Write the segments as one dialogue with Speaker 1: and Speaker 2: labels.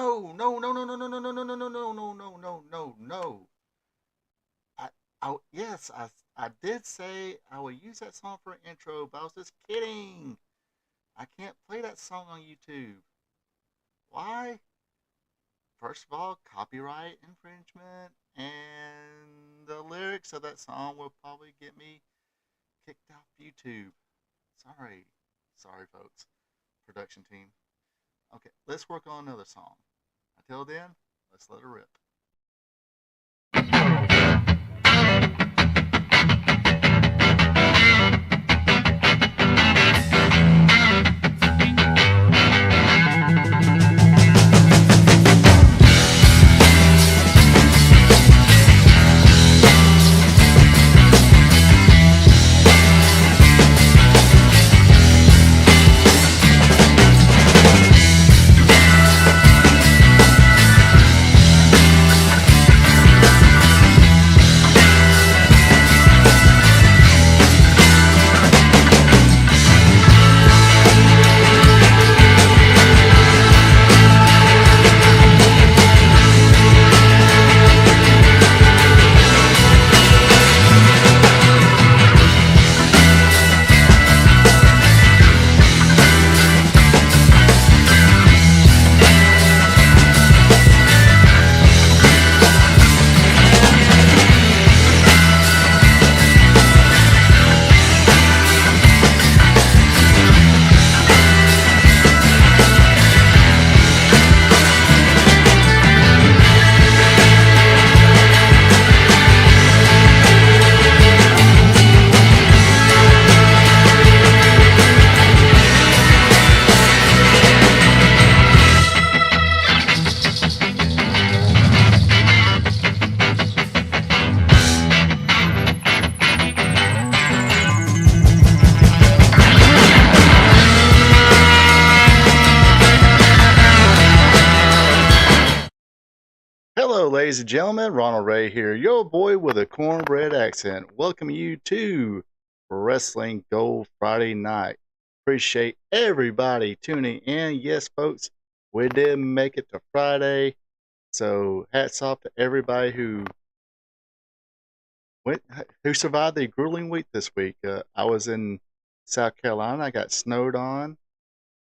Speaker 1: No, no, no, no, no, no, no, no, no, no, no, no, no, no, no, no, no. I, yes, I did say I will use that song for an intro, but I was just kidding. I can't play that song on YouTube. Why? First of all, copyright infringement, and the lyrics of that song will probably get me kicked off YouTube. Sorry. Sorry, folks. Production team. Okay, let's work on another song. Until then, let's let her rip. Hello, ladies and gentlemen. Ronald Ray here, your boy with a cornbread accent. Welcome you to Wrestling Gold Friday night. Appreciate everybody tuning in. Yes, folks, we did make it to Friday. So hats off to everybody went who survived the grueling week this week. I was in South Carolina. I got snowed on.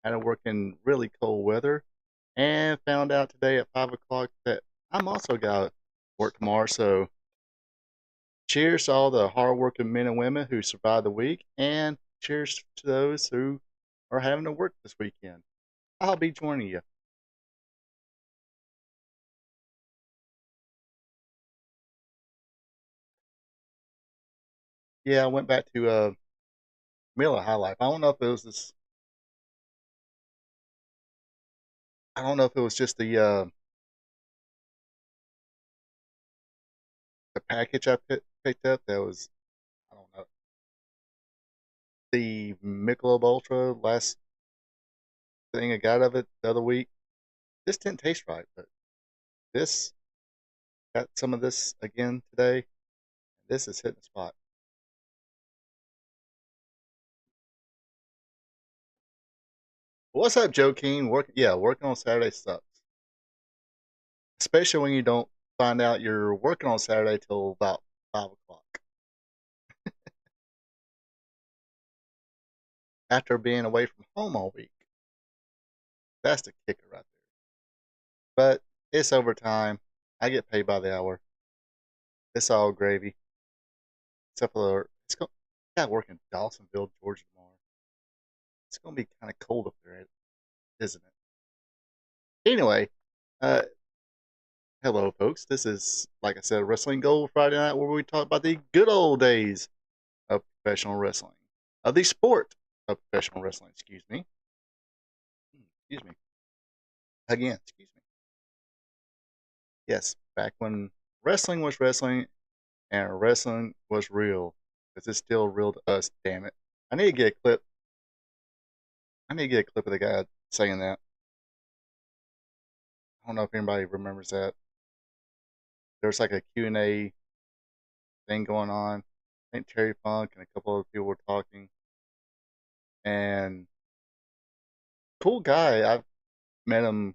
Speaker 1: Had to work in really cold weather, and found out today at 5 o'clock that I'm also got to work tomorrow. So cheers to all the hardworking men and women who survived the week, and cheers to those who are having to work this weekend. I'll be joining you. Yeah, I went back to Miller High Life. I don't know if it was this. I don't know if it was just the package I picked up that was, I don't know, the Michelob Ultra last thing I got of it the other week. This didn't taste right, but this got some of this again today. This is hitting the spot. What's up, Joe King? Working on Saturday sucks, especially when you don't find out you're working on Saturday till about 5 o'clock after being away from home all week. That's the kicker right there. But it's overtime. I get paid by the hour. It's all gravy. Except for got work in Dawsonville, Georgia tomorrow. It's gonna be kind of cold up there, isn't it? Anyway, uh, hello, folks. This is, like I said, Wrestling Gold Friday night, where we talk about the good old days of professional wrestling, of the sport of professional wrestling. Excuse me. Excuse me. Again, excuse me. Yes, back when wrestling was wrestling and wrestling was real, because it's still real to us. Damn it! I need to get a clip. I need to get a clip of the guy saying that. I don't know if anybody remembers that. There's like a Q&A thing going on. I think Terry Funk and a couple other people were talking. And cool guy. I've met him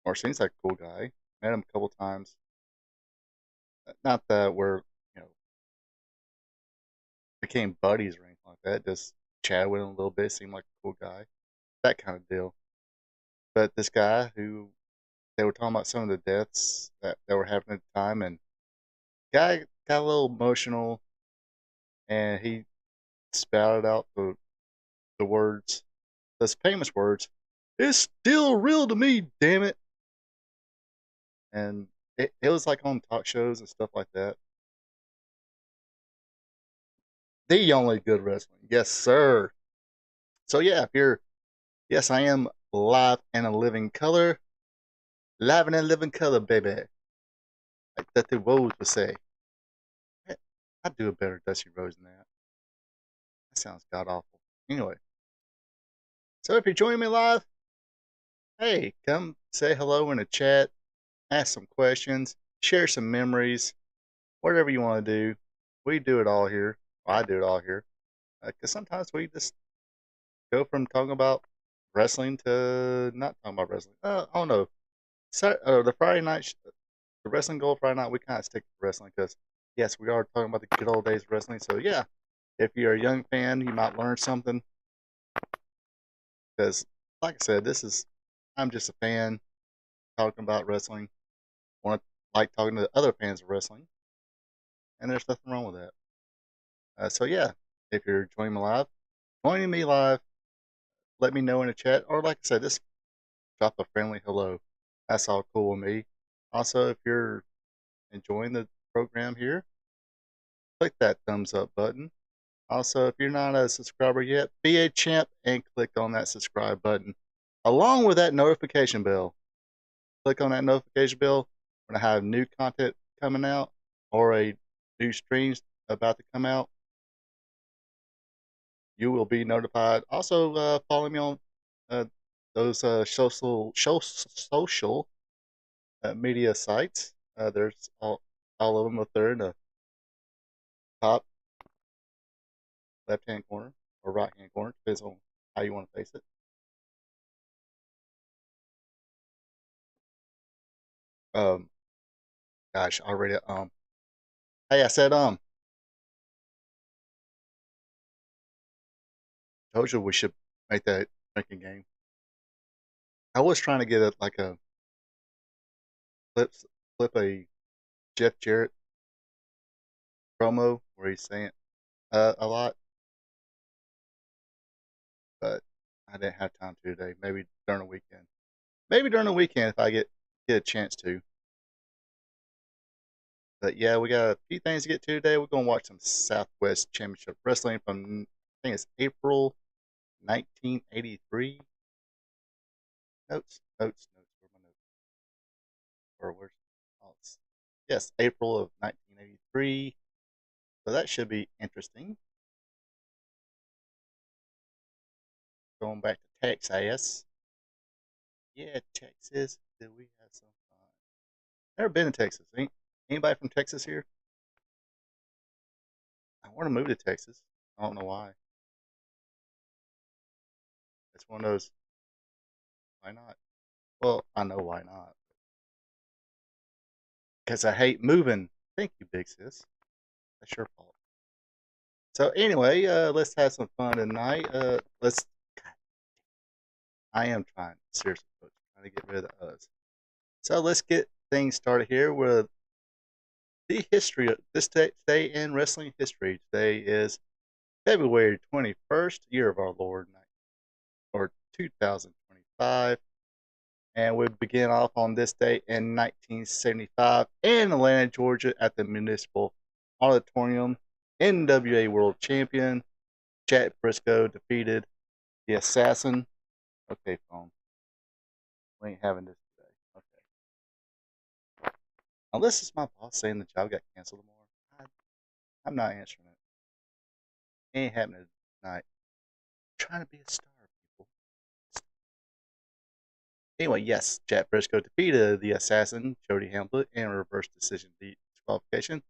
Speaker 1: or seems like a cool guy. Met him a couple times. Not that we're, you know, became buddies or anything like that. Just chatted with him a little bit. Seemed like a cool guy. That kind of deal. But this guy who they were talking about some of the deaths that were happening at the time, and guy got a little emotional, and he spouted out the words, those famous words, "It's still real to me, damn it!" And it was like on talk shows and stuff like that. The only good wrestling, yes, sir. So yeah, if you're, yes, I am live and a living color, live and in living color, baby, like Dusty Rhodes would say. I'd do a better Dusty Rhodes than that. That sounds god awful. Anyway, so if you're joining me live, hey, come say hello in the chat, ask some questions, share some memories, whatever you want to do. We do it all here. Well, I do it all here. Because sometimes we just go from talking about wrestling to not talking about wrestling. I don't know. The Friday night, the Wrestling Gold Friday night, we kind of stick to wrestling because, yes, we are talking about the good old days of wrestling. So, yeah, if you're a young fan, you might learn something. Because, like I said, I'm just a fan talking about wrestling. Want to like talking to other fans of wrestling, and there's nothing wrong with that. So yeah, if you're joining me live, let me know in the chat, or like I said, just drop a friendly hello. That's all cool with me. Also, if you're enjoying the program here, click that thumbs up button. Also, if you're not a subscriber yet, be a champ and click on that subscribe button, along with that notification bell. Click on that notification bell when I have new content coming out or a new streams about to come out. You will be notified. Also, follow me on uh, those social media sites. There's all of them up there in the top left hand corner or right hand corner, depends on how you want to face it. Um, gosh, already. Hey, I said told you we should make that drinking game. I was trying to get like a flip flip a Jeff Jarrett promo where he's saying a lot, but I didn't have time to today. Maybe during the weekend. Maybe during the weekend if I get a chance to. But yeah, we got a few things to get to today. We're gonna watch some Southwest Championship Wrestling from I think it's April 1983. Notes. Where are my notes? Or where's oh, yes, April of 1983. So that should be interesting. Going back to Texas. Yeah, Texas. Did we have some fun? Never been to Texas. Anybody from Texas here? I want to move to Texas. I don't know why. It's one of those. Why not? Well, I know why not. Because I hate moving. Thank you, Big Sis. That's your fault. So anyway, let's have some fun tonight. Let's. I am trying seriously, folks, trying to get rid of the us. So let's get things started here with the history of this day in wrestling history. Today is February 21st, year of our Lord, or 2025. And we begin off on this day in 1975 in Atlanta, Georgia, at the Municipal Auditorium. NWA World Champion Jack Briscoe defeated the Assassin. Okay, phone. We ain't having this today. Okay. Unless it's my boss saying the job got canceled tomorrow. I'm not answering it. Ain't happening tonight. I'm trying to be a star, people. Anyway, yes, Jack Briscoe defeated the Assassin, Jody Hamlet, in a reverse decision disqualification.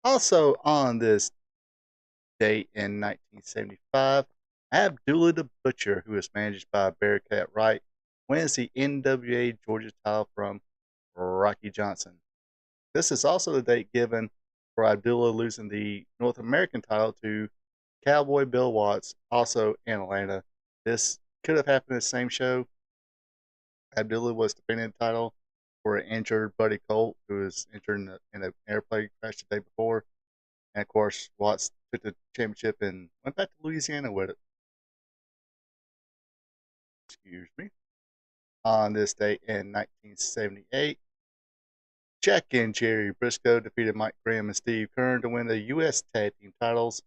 Speaker 1: Also on this date in 1975, Abdullah the Butcher, who was managed by Bearcat Wright, wins the NWA Georgia title from Rocky Johnson. This is also the date given for Abdullah losing the North American title to Cowboy Bill Watts, also in Atlanta. This could have happened in the same show. Abdullah was defending the title for an injured Buddy Colt, who was injured in an airplane crash the day before. And of course, Watts took the championship and went back to Louisiana with it. Excuse me. On this date in 1978, Jack and Jerry Briscoe defeated Mike Graham and Steve Keirn to win the U.S. Tag Team titles.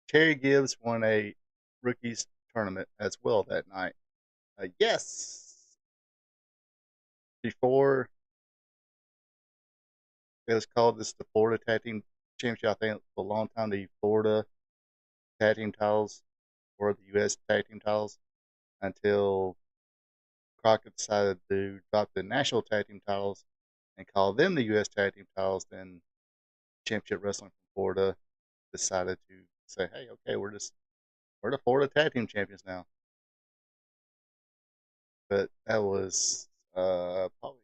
Speaker 1: Terry Gibbs won a rookies tournament as well that night. Yes, before it was called this the Florida Tag Team Championship, I think for a long time the Florida Tag Team titles or the U.S. Tag Team titles until Crockett decided to drop the national tag team titles and call them the U.S. Tag Team titles. Then Championship Wrestling from Florida decided to say, "Hey, okay, we're the Florida Tag Team Champions now." But that was probably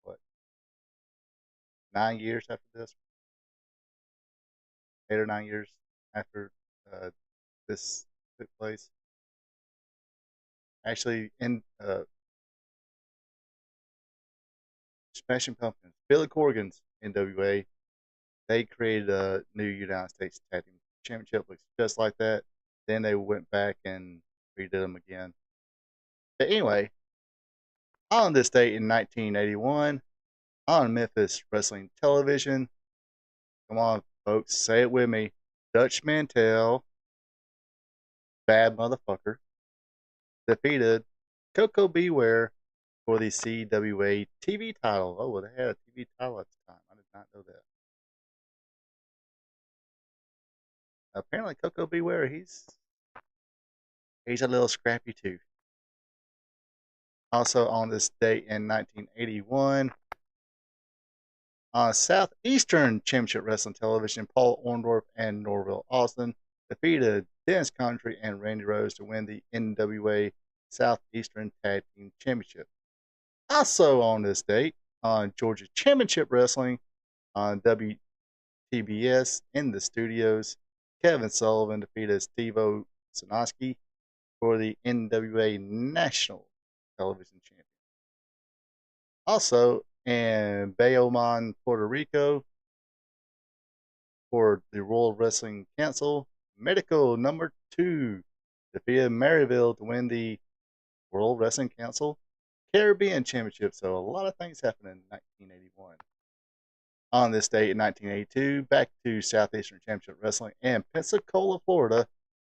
Speaker 1: what 9 years after this, 8 or 9 years after uh, this took place. Actually, in Smashing Pumpkins, Billy Corgan's NWA, they created a new United States Tag Team Championship, looks just like that. Then they went back and redid them again. But anyway, on this date in 1981, on Memphis Wrestling Television, come on, folks, say it with me, Dutch Mantel, bad motherfucker, defeated Coco Beware for the CWA TV title. Oh, well, they had a TV title at the time. I did not know that. Apparently, Coco Beware, he's a little scrappy too. Also on this date in 1981, on Southeastern Championship Wrestling Television, Paul Orndorff and Norville Austin defeated Dennis Country and Randy Rose to win the NWA Southeastern Tag Team Championship. Also on this date, on Georgia Championship Wrestling on WTBS in the studios, Kevin Sullivan defeated Steve-O Sinoski for the NWA National Television Champion. Also in Bayamon, Puerto Rico, for the World Wrestling Council, Medical number 2 defeated Maryville to win the World Wrestling Council Caribbean Championship. So a lot of things happened in 1981. On this date in 1982, back to Southeastern Championship Wrestling in Pensacola, Florida,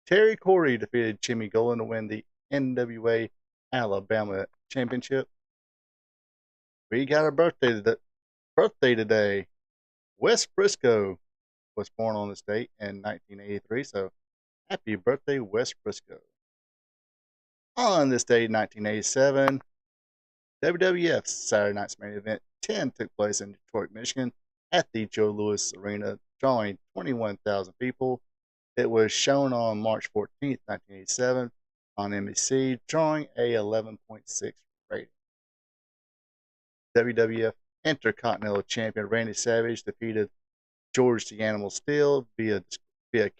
Speaker 1: Terry Corey defeated Jimmy Golan to win the NWA Alabama Championship. We got a birthday today. Wes Briscoe was born on this date in 1983, so happy birthday, Wes Briscoe. On this date in 1987, WWF's Saturday Night's Main Event 10 took place in Detroit, Michigan at the Joe Louis Arena, drawing 21,000 people. It was shown on March 14th, 1987 on NBC, drawing a 11.6 rating. WWF Intercontinental Champion Randy Savage defeated George the Animal Steele via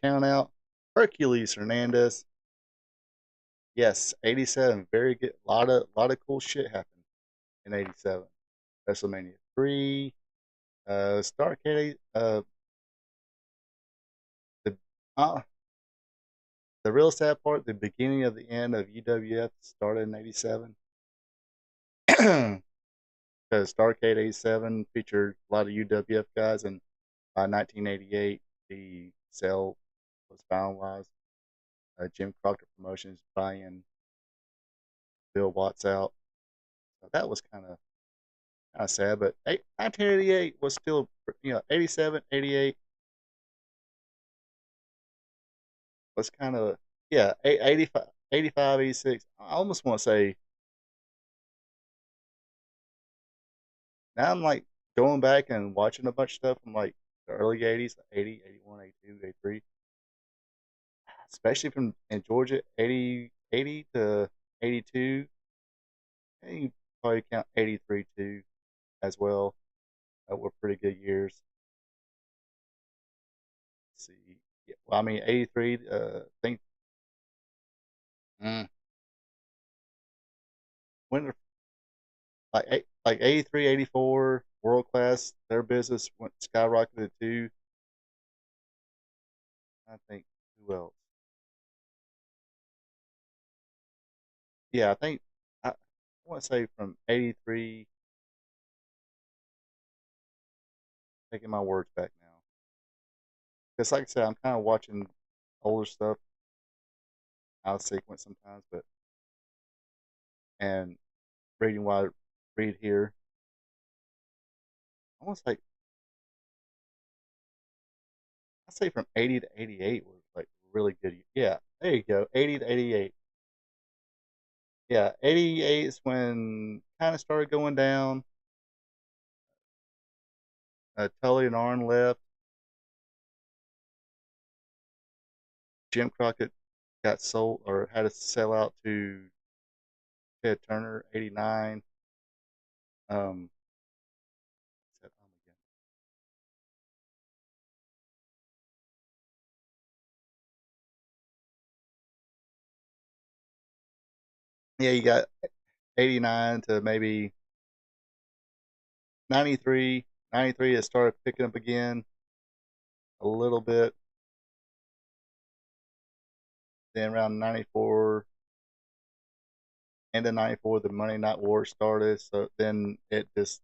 Speaker 1: countout. Hercules Hernandez. Yes, 87, very good. Lot of cool shit happened in 87. WrestleMania 3, Starrcade, the the real sad part, the beginning of the end of UWF started in 87. Because Starrcade 87 featured a lot of UWF guys, and by 1988, the sale was finalized. Jim Crockett Promotions buying Bill Watts out. So that was kind of sad. But 1988 was still, 87, 88 was kind of, yeah, 85, 85, 86. I almost want to say, now I'm like going back and watching a bunch of stuff from like the early 80s, 80, 81, 82, 83, especially from in Georgia, 80 to 82. And you probably count 83 too as well. Were pretty good years. Let's see. Yeah, well, I mean, 83, think, mm, when, like 83, 84, world class, their business went skyrocketed too. I think, who else? Yeah, I think, I want to say from 83, taking my words back now. Because, like I said, I'm kind of watching older stuff out of sequence sometimes, but, and reading what I read here. I want to say, I say from 80 to 88 was like really good. Yeah, there you go. 80 to 88. Yeah, 88 is when kind of started going down. Tully and Arn left. Jim Crockett got sold or had to sell out to Ted Turner, 89. Um, yeah, you got 89 to maybe 93. 93 it started picking up again a little bit. Then around 94, end of 94, the Monday Night War started. So then it just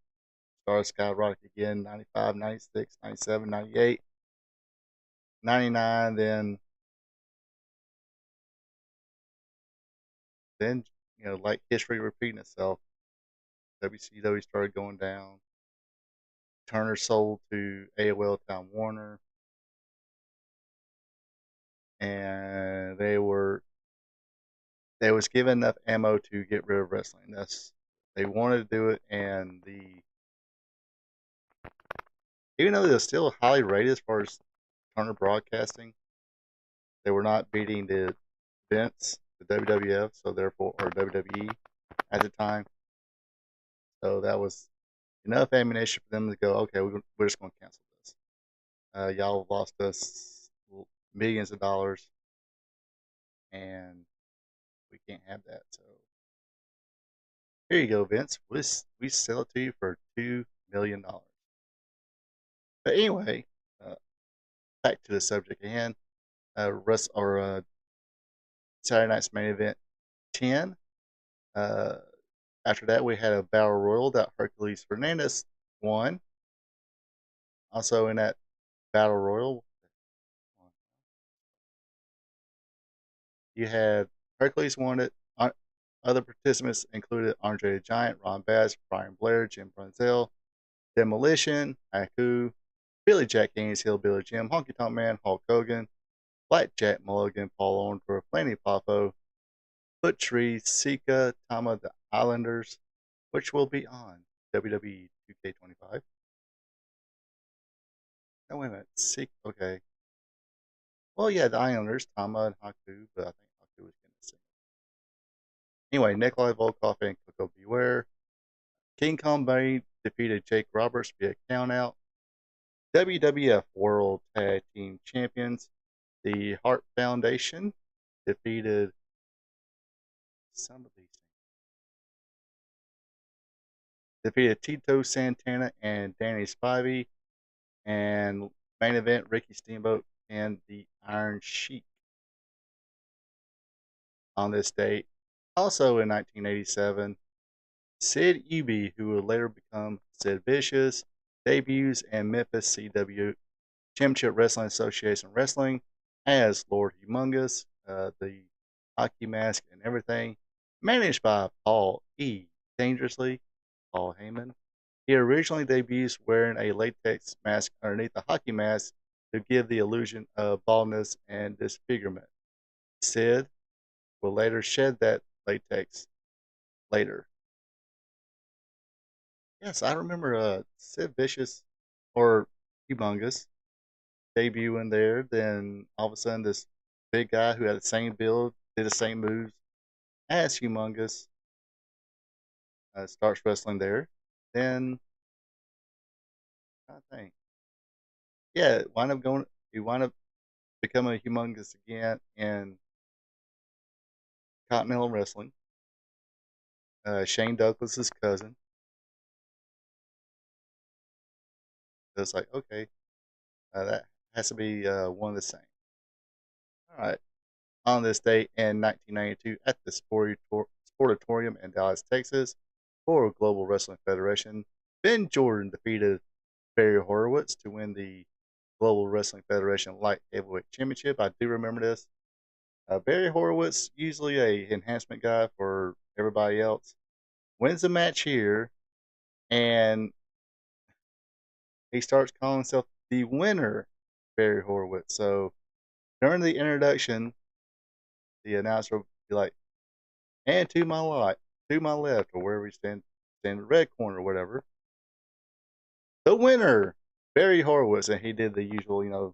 Speaker 1: started skyrocketing again. 95, 96, 97, 98, 99. Then like history repeating itself. WCW started going down. Turner sold to AOL Time Warner, and they was given enough ammo to get rid of wrestling. That's they wanted to do it, and even though they were still highly rated as far as Turner Broadcasting, they were not beating the Vince, the WWF, so therefore or WWE at the time. So that was enough ammunition for them to go, okay, we're just going to cancel this. Y'all lost us millions of dollars, and we can't have that. So here you go, Vince. We sell it to you for $2 million. But anyway, uh, back to the subject again. Russ or Saturday Night's Main Event 10. Uh, After that, we had a battle royal that Hercules Fernandez won. Also in that battle royal, you had Hercules won it. Other participants included Andre the Giant, Ron Bass, Brian Blair, Jim Brunzell, Demolition, Haku, Billy Jack Haynes, Hillbilly Jim, Honky Tonk Man, Hulk Hogan, Blackjack Mulligan, Paul Orndorff, Lanny Poffo, Butch Sika, Tama the Islanders, which will be on WWE 2K25. No, wait a minute. Okay. Well, yeah, the Islanders, Tama and Haku, but I think Haku was going to sing. Anyway, Nikolai Volkov and Coco Beware. King Kong Bunny defeated Jake Roberts via countout. WWF World Tag Team Champions. The Hart Foundation defeated some of these things. Defeated Tito Santana and Danny Spivey. And main event Ricky Steamboat and the Iron Sheik on this date. Also in 1987, Sid Eby, who would later become Sid Vicious, debuts in Memphis CW Championship Wrestling Association Wrestling as Lord Humongous, the hockey mask and everything, managed by Paul E. Dangerously, Paul Heyman. He originally debuts wearing a latex mask underneath the hockey mask to give the illusion of baldness and disfigurement. Sid will later shed that latex later. Yes, I remember Sid Vicious or Humongous debuting there. Then all of a sudden, this big guy who had the same build, did the same moves as Humongous, starts wrestling there. Then I think, yeah, wind up going. He wound up becoming humongous again in Continental Wrestling. Shane Douglas's cousin. It's like, okay, that has to be one of the same. All right. On this day in 1992 at the Sportatorium in Dallas, Texas, for Global Wrestling Federation, Ben Jordan defeated Barry Horowitz to win the Global Wrestling Federation Light Heavyweight Championship. I do remember this. Barry Horowitz, usually a enhancement guy for everybody else, wins the match here, and he starts calling himself the winner, Barry Horowitz. So during the introduction, the announcer will be like, and to my left, or wherever we stand in the red corner or whatever, the winner, Barry Horowitz. And he did the usual,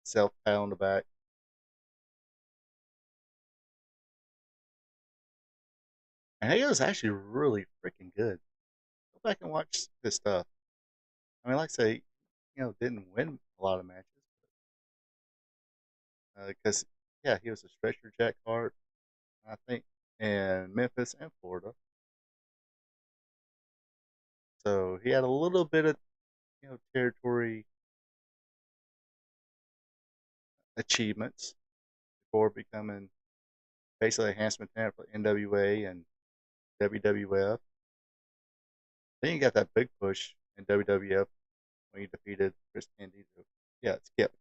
Speaker 1: self pat on the back. And he was actually really freaking good. Go back and watch this stuff. I mean, like I say, didn't win a lot of matches. Because, yeah, he was a stretcher Jack Hart, I think, in Memphis and Florida. So he had a little bit of, territory achievements before becoming basically a enhancement talent for NWA and WWF. Then you got that big push in WWF when you defeated Chris Candido. Yeah, Skip.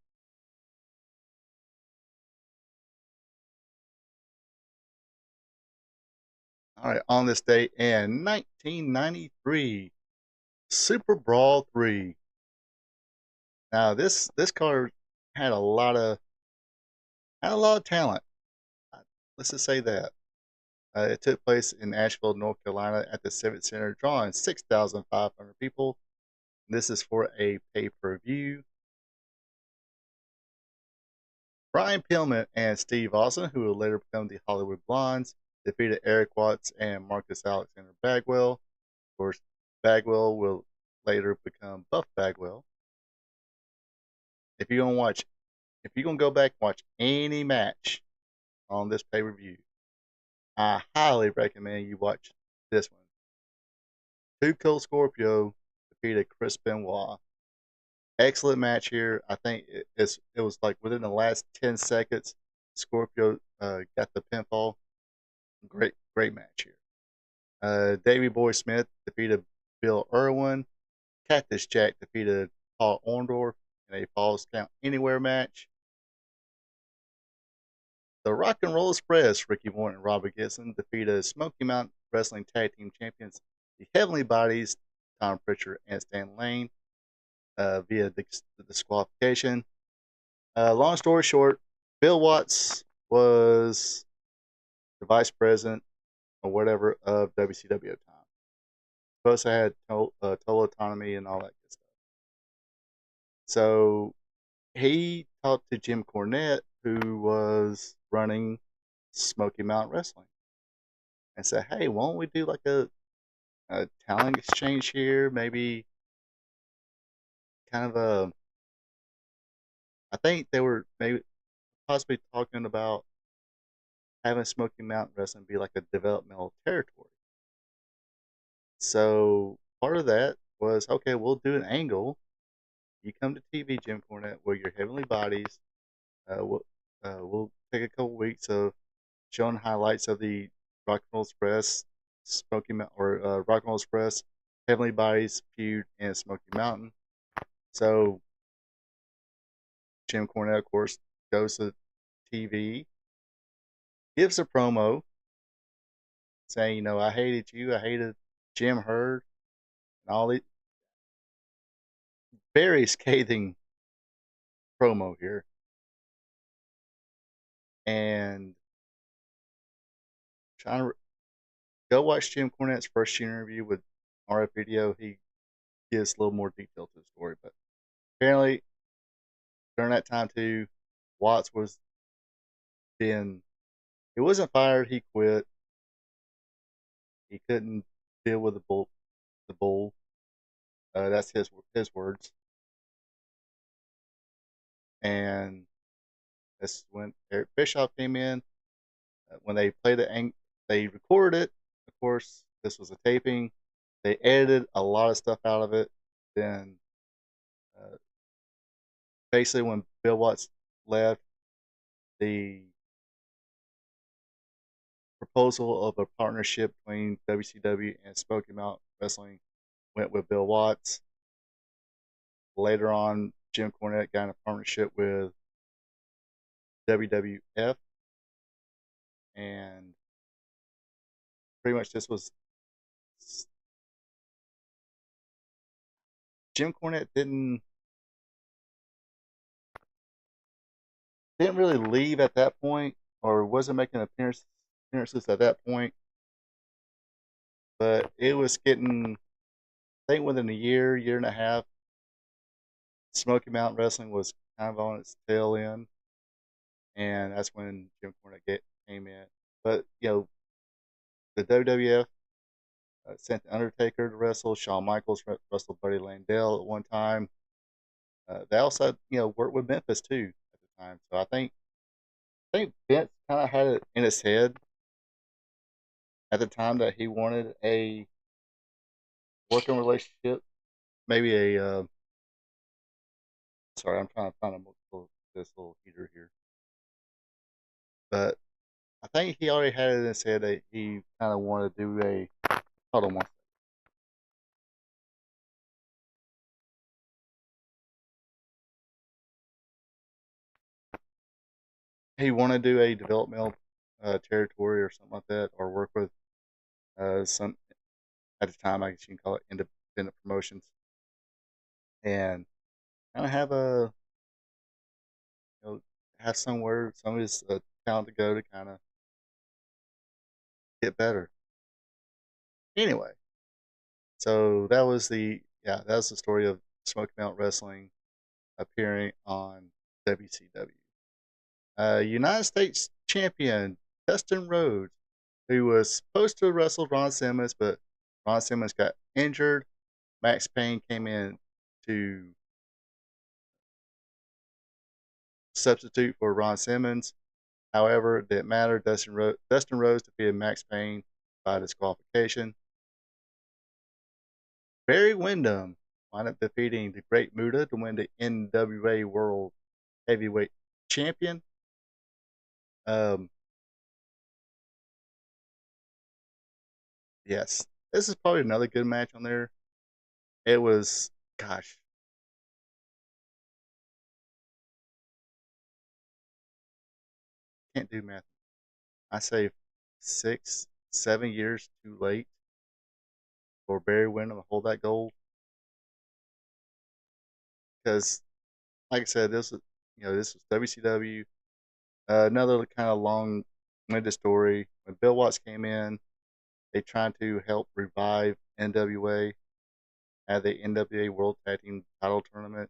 Speaker 1: All right, on this day in 1993, Super Brawl 3. Now this card had a lot of talent. Let's just say that. It took place in Asheville, North Carolina at the Civic Center, drawing 6,500 people. This is for a pay-per-view. Brian Pillman and Steve Austin, who would later become the Hollywood Blondes, defeated Eric Watts and Marcus Alexander Bagwell. Of course, Bagwell will later become Buff Bagwell. If you're gonna watch, if you're gonna go back and watch any match on this pay-per-view, I highly recommend you watch this one. Two Cold Scorpio defeated Chris Benoit. Excellent match here. I think it was like within the last 10 seconds, Scorpio got the pinfall. Great match here. Davey Boy Smith defeated Bill Irwin. Cactus Jack defeated Paul Orndorff in a Falls Count Anywhere match. The Rock and Roll Express, Ricky Morton and Robert Gibson, defeated Smoky Mountain Wrestling Tag Team Champions, the Heavenly Bodies, Tom Pritchard and Stan Lane, via disqualification. Long story short, Bill Watts was the vice president or whatever of WCW at the time. Supposed to have total autonomy and all that good stuff. So he talked to Jim Cornette, who was running Smoky Mountain Wrestling, and said, "Hey, why don't we do like a talent exchange here? Maybe kind of a." I think they were maybe possibly talking about having Smoky Mountain Wrestling be like a developmental territory. So part of that was, okay, we'll do an angle. You come to TV, Jim Cornette, where your Heavenly Bodies. We'll take a couple weeks of showing highlights of the Rock and Roll Express, Smoky Mountain, or Rock and Roll Express, Heavenly Bodies feud, and Smoky Mountain. So Jim Cornette, of course, goes to TV, gives a promo saying, I hated you, I hated Jim Herd, and all the very scathing promo here. And trying to go watch Jim Cornette's first interview with RF Video. He gives a little more detail to the story, but apparently during that time too, Watts was being, he wasn't fired, he quit. He couldn't deal with the bull. The bull. That's his words. And that's when Eric Bischoff came in. When they played it, they recorded it. Of course, this was a taping. They edited a lot of stuff out of it. Then, uh, basically, when Bill Watts left, the proposal of a partnership between WCW and Smoky Mountain Wrestling went with Bill Watts. Later on, Jim Cornette got in a partnership with WWF, and pretty much this was Jim Cornette didn't really leave at that point, or wasn't making appearances at that point. But it was getting, I think, within a year and a half, Smoky Mountain Wrestling was kind of on its tail end, and that's when Jim Cornette came in. But the WWF sent the Undertaker to wrestle. Shawn Michaels wrestled Buddy Landell at one time. They also, worked with Memphis too at the time. So I think Vince kind of had it in his head at the time that he wanted a working relationship, maybe a. Sorry, I'm trying to find this little heater here, but I think he already had it in his head that he kind of wanted to do a. Hold on one. He wanted to do a developmental territory or something like that, or work with some at the time, I guess you can call it independent promotions, and kind of have a have somewhere some of his talent to go to kind of get better. Anyway, so that was the story of Smoky Mountain Wrestling appearing on WCW. United States Champion Dustin Rhodes, who was supposed to wrestle Ron Simmons, but Ron Simmons got injured. Max Payne came in to substitute for Ron Simmons. However, it didn't matter. Dustin Rhodes defeated Max Payne by disqualification. Barry Windham wound up defeating the Great Muta to win the NWA World Heavyweight Champion. Um, yes, this is probably another good match on there. It was, gosh, can't do math. I say 6, 7 years too late for Barry Windham to hold that gold. Because, like I said, this was WCW. Another kind of long-winded story. When Bill Watts came in, they tried to help revive NWA at the NWA World Tag Team Title Tournament,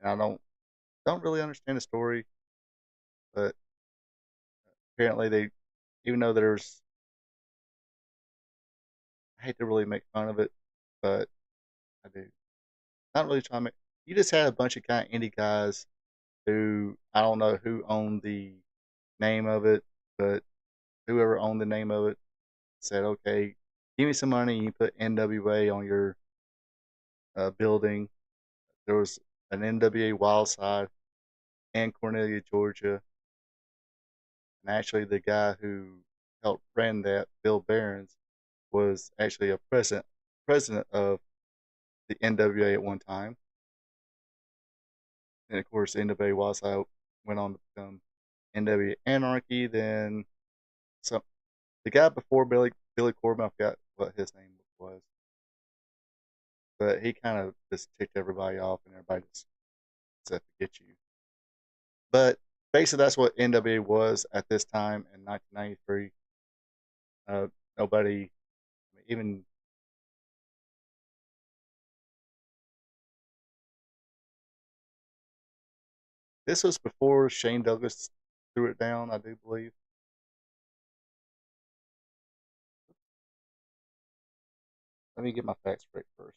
Speaker 1: and I don't really understand the story, but apparently even though there's, I hate to really make fun of it, but I do. Not really trying to make. You just had a bunch of kind of indie guys who I don't know who owned the name of it, but whoever owned the name of it said, "Okay, give me some money. You put NWA on your building." There was an NWA Wildside in Cornelia, Georgia, and actually the guy who helped run that, Bill Behrens, was actually a president of the NWA at one time. And of course, NWA Wildside went on to become NWA Anarchy. Then some the guy before Billy Corbin, I forgot what his name was, but he kind of just ticked everybody off, and everybody just said forget you. But basically, that's what NWA was at this time in 1993. Nobody, even this was before Shane Douglas threw it down, I do believe. Let me get my facts straight first.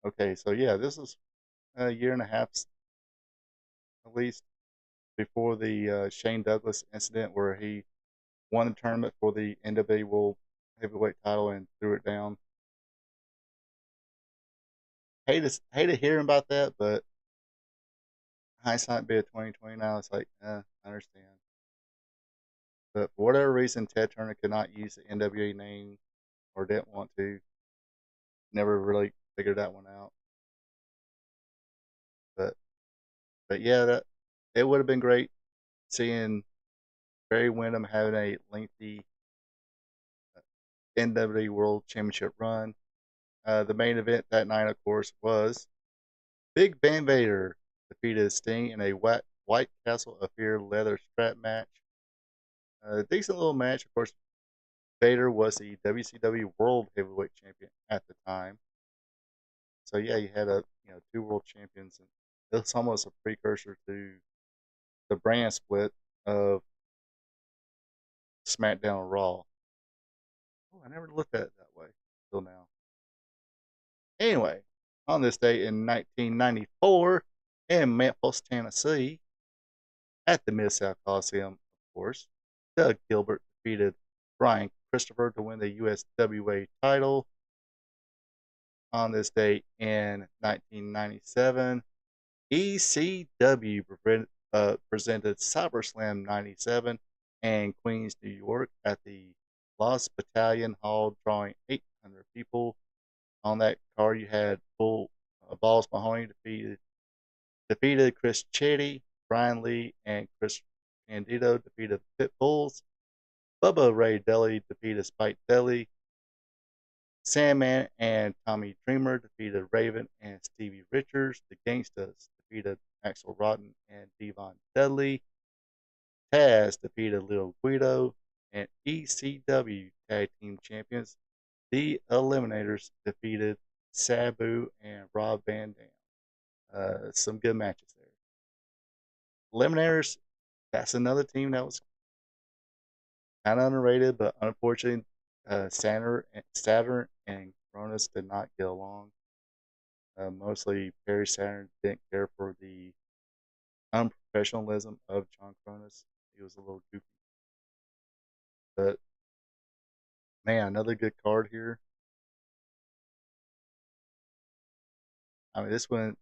Speaker 1: Okay, so yeah, this is a year and a half at least before the Shane Douglas incident where he won the tournament for the NWA World Heavyweight title and threw it down. Hate to hear about that, but hindsight being 2020 now, it's like, I understand. But for whatever reason, Ted Turner could not use the NWA name or didn't want to. Never really figured that one out. But but yeah, that it would have been great seeing Barry Windham having a lengthy NWA World Championship run. The main event that night, of course, was Big Van Vader defeated Sting in a White Castle of Fear leather strap match. A decent little match. Of course, Vader was the WCW World Heavyweight Champion at the time. So yeah, you had two world champions, and it's almost a precursor to the brand split of SmackDown and Raw. Oh, I never looked at it that way till now. Anyway, on this day in 1994 in Memphis, Tennessee, at the Mid South Coliseum, of course, Doug Gilbert defeated Brian Christopher to win the USWA title. On this day in 1997, ECW presented SummerSlam 97 in Queens, New York at the Lost Battalion Hall, drawing 800 people. On that card, you had Balls Mahoney defeated Chris Chetty, Brian Lee, and Chris Candido defeated the Pit Bulls. Bubba Ray Dudley defeated Spike Dudley. Sandman and Tommy Dreamer defeated Raven and Stevie Richards. The Gangstas defeated Axel Rotten and Devon Dudley. Taz defeated Little Guido. And ECW Tag Team Champions, the Eliminators, defeated Sabu and Rob Van Dam. Some good matches there. Eliminators, that's another team that was kind of underrated, but unfortunately, Saturn and Cronus did not get along. Mostly, Perry Saturn didn't care for the unprofessionalism of John Cronus. He was a little goofy. But, man, another good card here. I mean, this one,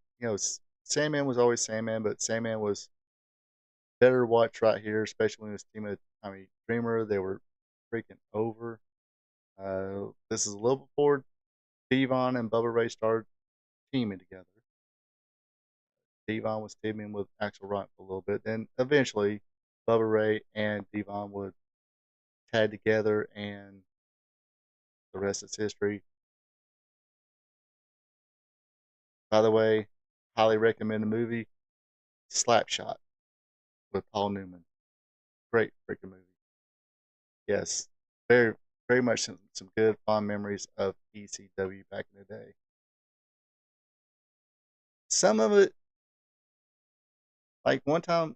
Speaker 1: Sandman was always Sandman, but Sandman was better to watch right here, especially when this team of Dreamer, they were freaking over. This is a little before Devon and Bubba Ray started teaming together. Devon was teaming with Axel Rotten for a little bit. Then eventually, Bubba Ray and Devon would tag together, and the rest is history. By the way, highly recommend the movie Slapshot with Paul Newman. Great freaking movie. Yes, very, very much some good fond memories of ECW back in the day. Some of it, like one time,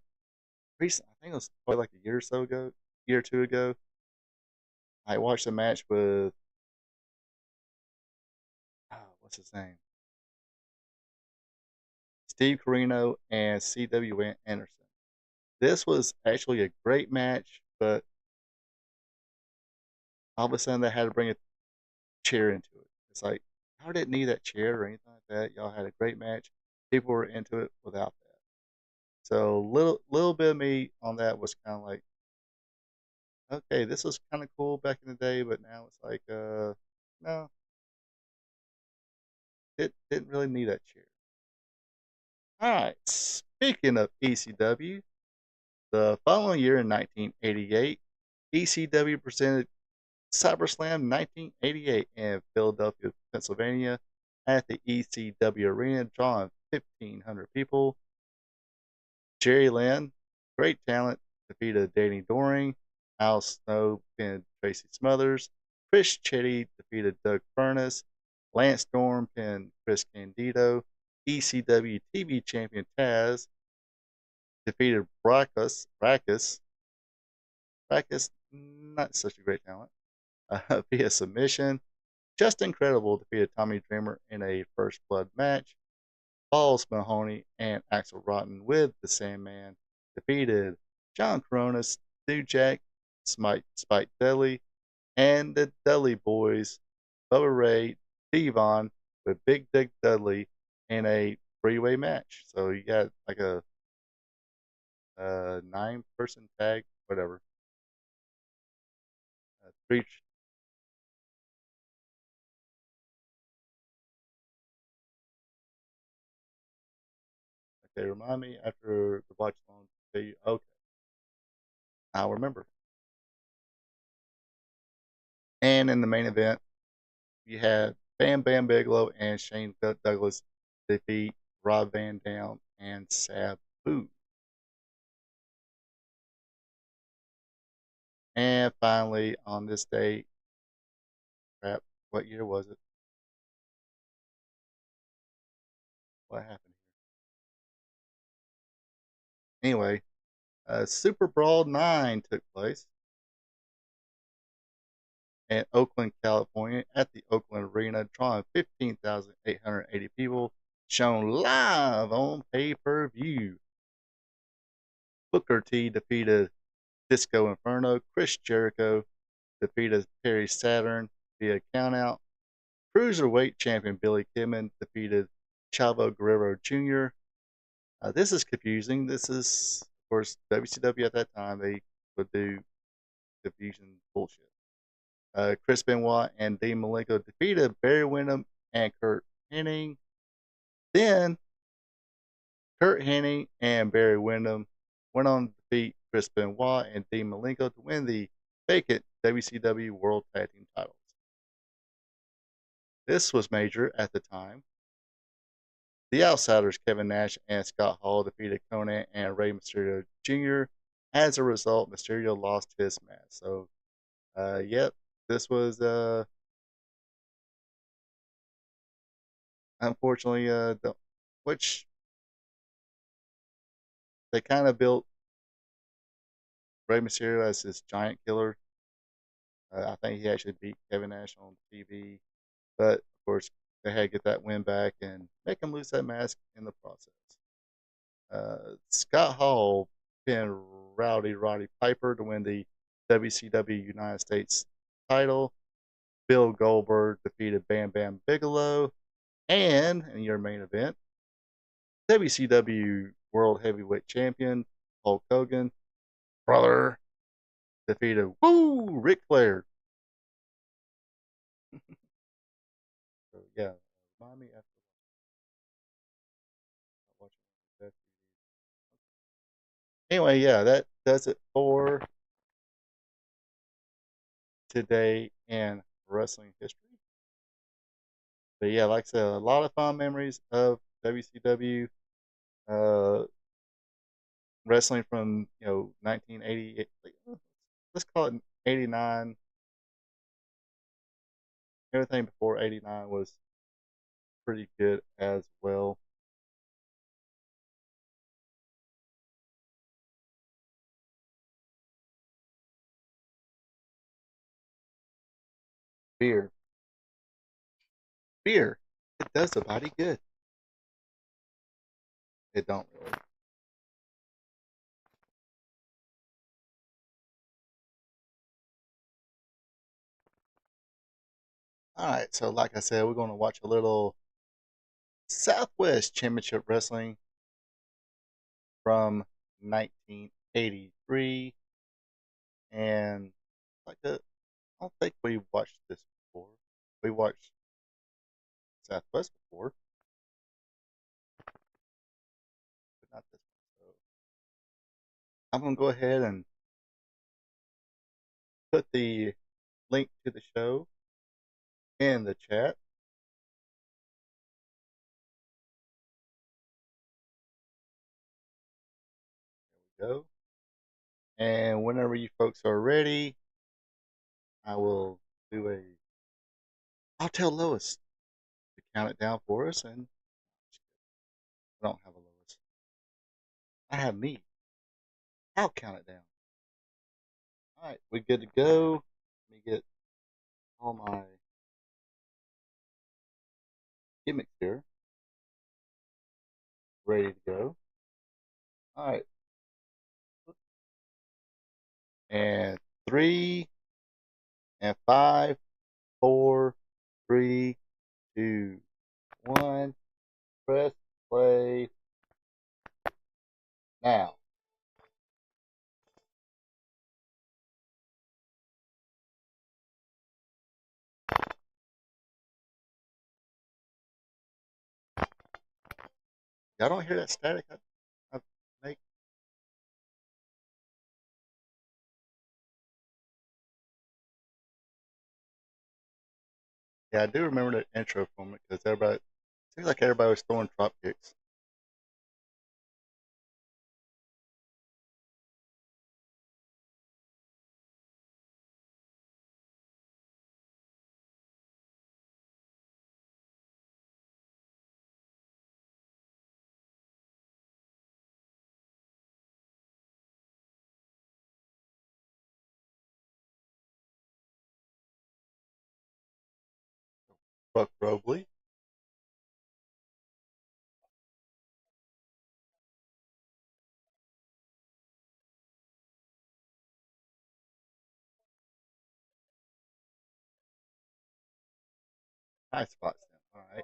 Speaker 1: recent, I think it was probably like a year or two ago, I watched a match with, what's his name? Steve Corino and C.W. Anderson. This was actually a great match, but all of a sudden they had to bring a chair into it. It's like, how did it need that chair or anything like that? Y'all had a great match. People were into it without that. So little bit of me on that was kind of like, okay, this was kind of cool back in the day, but now it's like, no, it didn't really need that chair. All right, speaking of ECW, the following year in 1988, ECW presented CyberSlam 1988 in Philadelphia, Pennsylvania at the ECW Arena, drawing 1,500 people. Jerry Lynn, great talent, defeated Danny Doring. Al Snow pinned Tracy Smothers. Chris Chetty defeated Doug Furnas. Lance Storm pinned Chris Candido. ECW TV champion Taz defeated Brackus, not such a great talent, via submission. Justin Credible defeated Tommy Dreamer in a First Blood match. Balls Mahoney and Axel Rotten with the Sandman defeated John Coronas, New Jack, Spike Dudley, and the Dudley Boys, Bubba Ray, Devon, with Big Dick Dudley in a three-way match. So you got like a 9-person tag, whatever. Three. Okay, remind me after the watch along. Okay, I'll remember. And in the main event, you had Bam Bam Bigelow and Shane Douglas defeat Rob Van Dam and Sabu. And finally, on this day, crap, what year was it? What happened here? Anyway, Super Brawl 9 took place in Oakland, California, at the Oakland Arena, drawing 15,880 people, shown live on pay per view. Booker T defeated Disco Inferno. Chris Jericho defeated Perry Saturn via countout. Cruiserweight champion Billy Kidman defeated Chavo Guerrero Jr. This is confusing. This is, of course, WCW at that time. They would do confusion bullshit. Chris Benoit and Dean Malenko defeated Barry Windham and Kurt Hennig. Then Kurt Hennig and Barry Windham went on to defeat Chris Benoit and Dean Malenko to win the vacant WCW World Tag Team titles. This was major at the time. The Outsiders, Kevin Nash and Scott Hall, defeated Konnan and Rey Mysterio Jr. As a result, Mysterio lost his match. So, yep, this was unfortunately which they kind of built Rey Mysterio as this giant killer. I think he actually beat Kevin Nash on TV, but of course they had to get that win back and make him lose that mask in the process. Scott Hall pinned Rowdy Roddy Piper to win the WCW United States title. Bill Goldberg defeated Bam Bam Bigelow. And in your main event, WCW World Heavyweight Champion Hulk Hogan, brother, defeated Ric Flair. So yeah, remind me after watching that. Anyway, yeah, that does it for today in wrestling history. But yeah, like I said, a lot of fun memories of WCW wrestling from 1988. Let's call it 89. Everything before 89 was pretty good as well. Beer, beer, it does the body good. It don't really. All right, so like I said, we're going to watch a little Southwest Championship Wrestling from 1983, and like I don't think we watched this before. We watched Southwest before, but not this one. So I'm going to go ahead and put the link to the show in the chat. There we go. And whenever you folks are ready, I will do a. I'll tell Lois to count it down for us, and I don't have a Lois. I have me. I'll count it down. All right, we good to go. Let me get all my gimmicks here ready to go. All right, and 3 and 5, 4, 3, 2, 1. Press play now. Y'all don't hear that static I make? Yeah, I do remember that intro from it because everybody seems like everybody was throwing drop kicks. Buck Robley. High spots then. All right.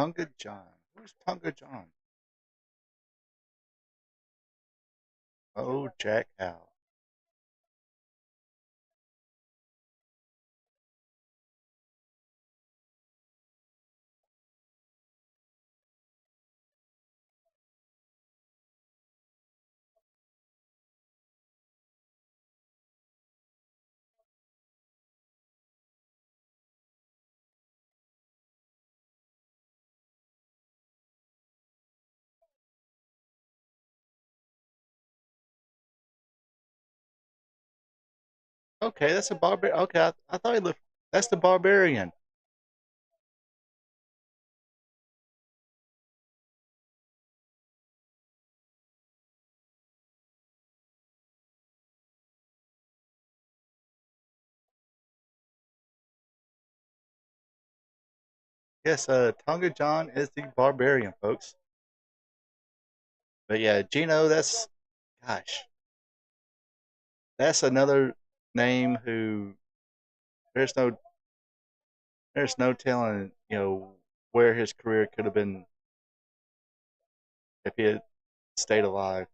Speaker 1: Tonga John. Who's Tonga John? Oh, Jack Howe. Okay, that's a barbarian. Okay, I thought he looked. That's the barbarian. Yes, Tonga John is the barbarian, folks. But yeah, Gino, gosh, that's another name who there's no there's no telling, where his career could have been if he had stayed alive.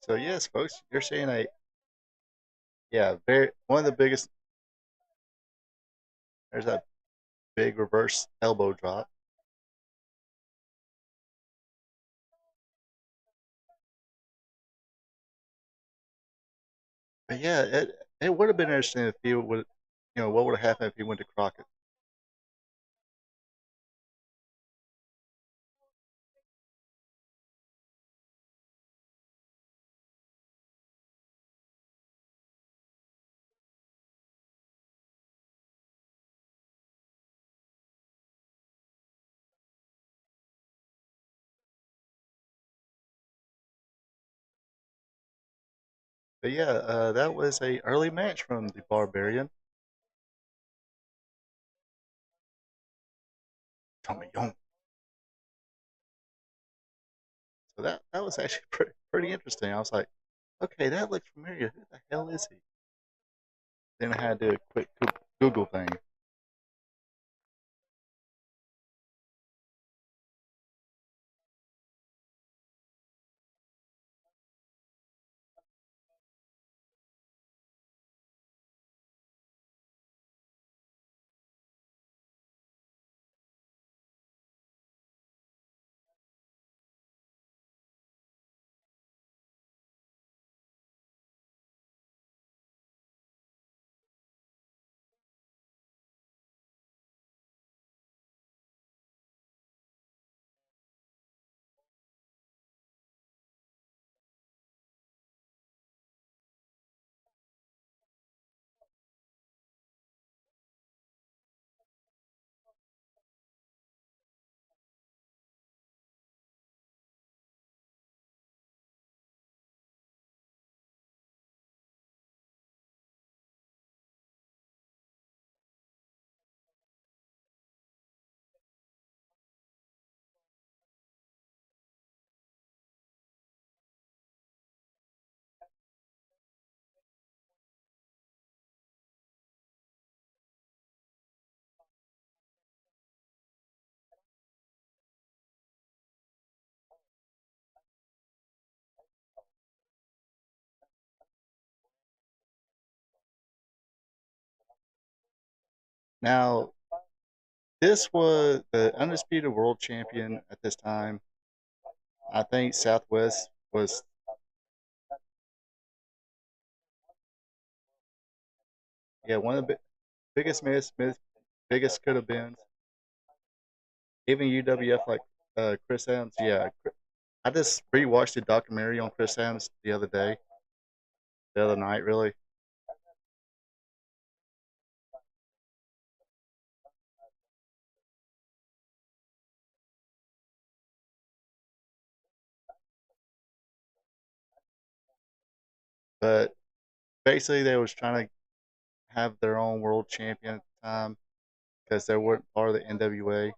Speaker 1: So yes, folks, you're seeing very one of the biggest. There's that big reverse elbow drop. But yeah, it would have been interesting if he would, what would have happened if he went to Crockett. But yeah, that was a early match from the Barbarian, Tommy Young. So that was actually pretty interesting. I was like, okay, that looks familiar. Who the hell is he? Then I had to do a quick Google thing. Now, this was the undisputed world champion at this time. I think Southwest was, yeah, one of the biggest biggest could have been. Even UWF like Chris Adams, yeah. I just rewatched the documentary on Chris Adams the other night, really. But basically, they was trying to have their own world champion at the time because they weren't part of the NWA.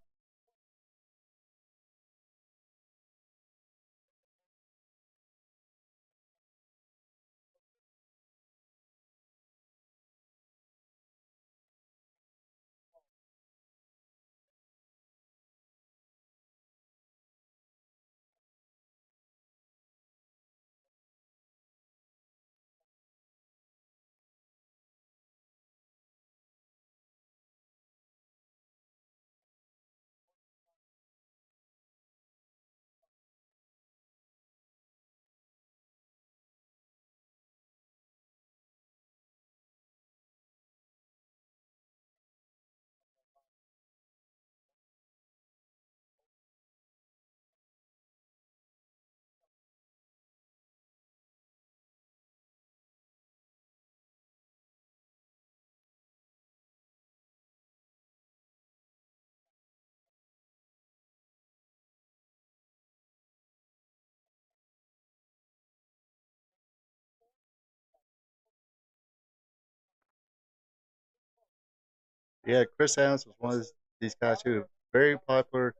Speaker 1: Yeah, Chris Adams was one of these guys who were very popular,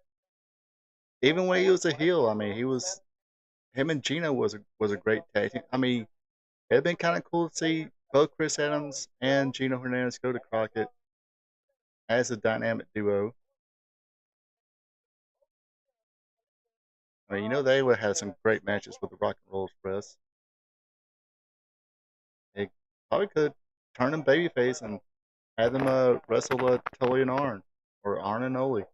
Speaker 1: even when he was a heel. I mean, he was him and Gino was a great tag team. I mean, it'd been kind of cool to see both Chris Adams and Gino Hernandez go to Crockett as a dynamic duo. I mean, they would have some great matches with the Rock and Roll Express. They probably could turn them babyface and have them wrestle Tully and Arn or Arn and Ole.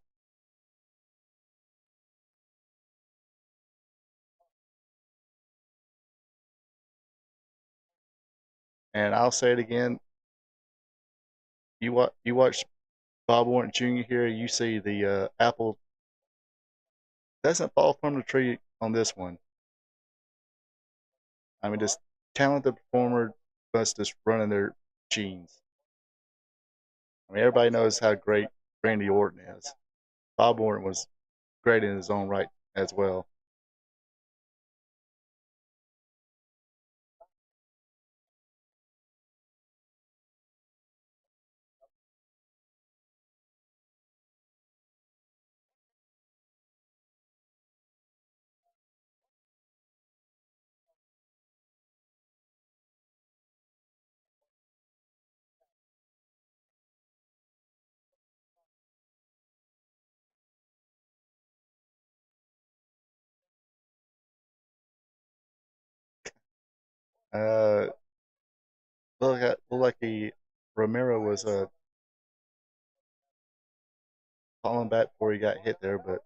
Speaker 1: And I'll say it again. You watch Bob Orton Jr. here. You see the apple doesn't fall from the tree on this one. I mean, this talented performer was just running their genes. I mean, everybody knows how great Randy Orton is. Bob Orton was great in his own right as well. Uh, look like he Romero was falling back before he got hit there, but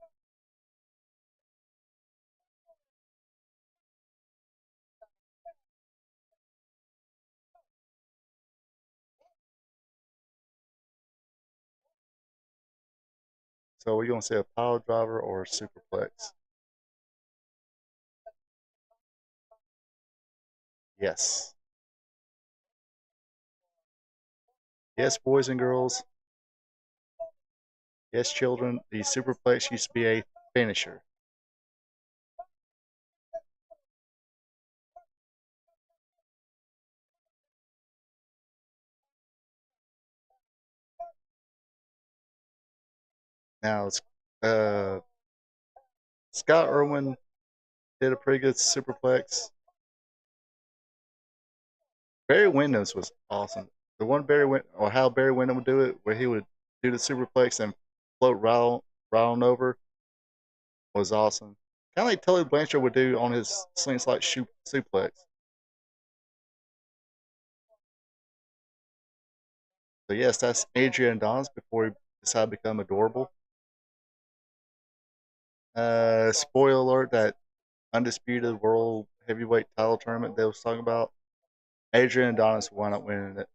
Speaker 1: so we're gonna say a pile driver or a superplex. Yes, yes, boys and girls, yes, children. The superplex used to be a finisher. Now, uh, Scott Irwin did a pretty good superplex. Barry Windham's was awesome. The one or how Barry Windham would do it, where he would do the superplex and float right on over, was awesome. Kind of like Tully Blanchard would do on his slingshot suplex. So yes, that's Adrian Adonis before he decided to become adorable. Spoiler alert: that undisputed world heavyweight title tournament they was talking about, Adrian Adonis wound up winning it.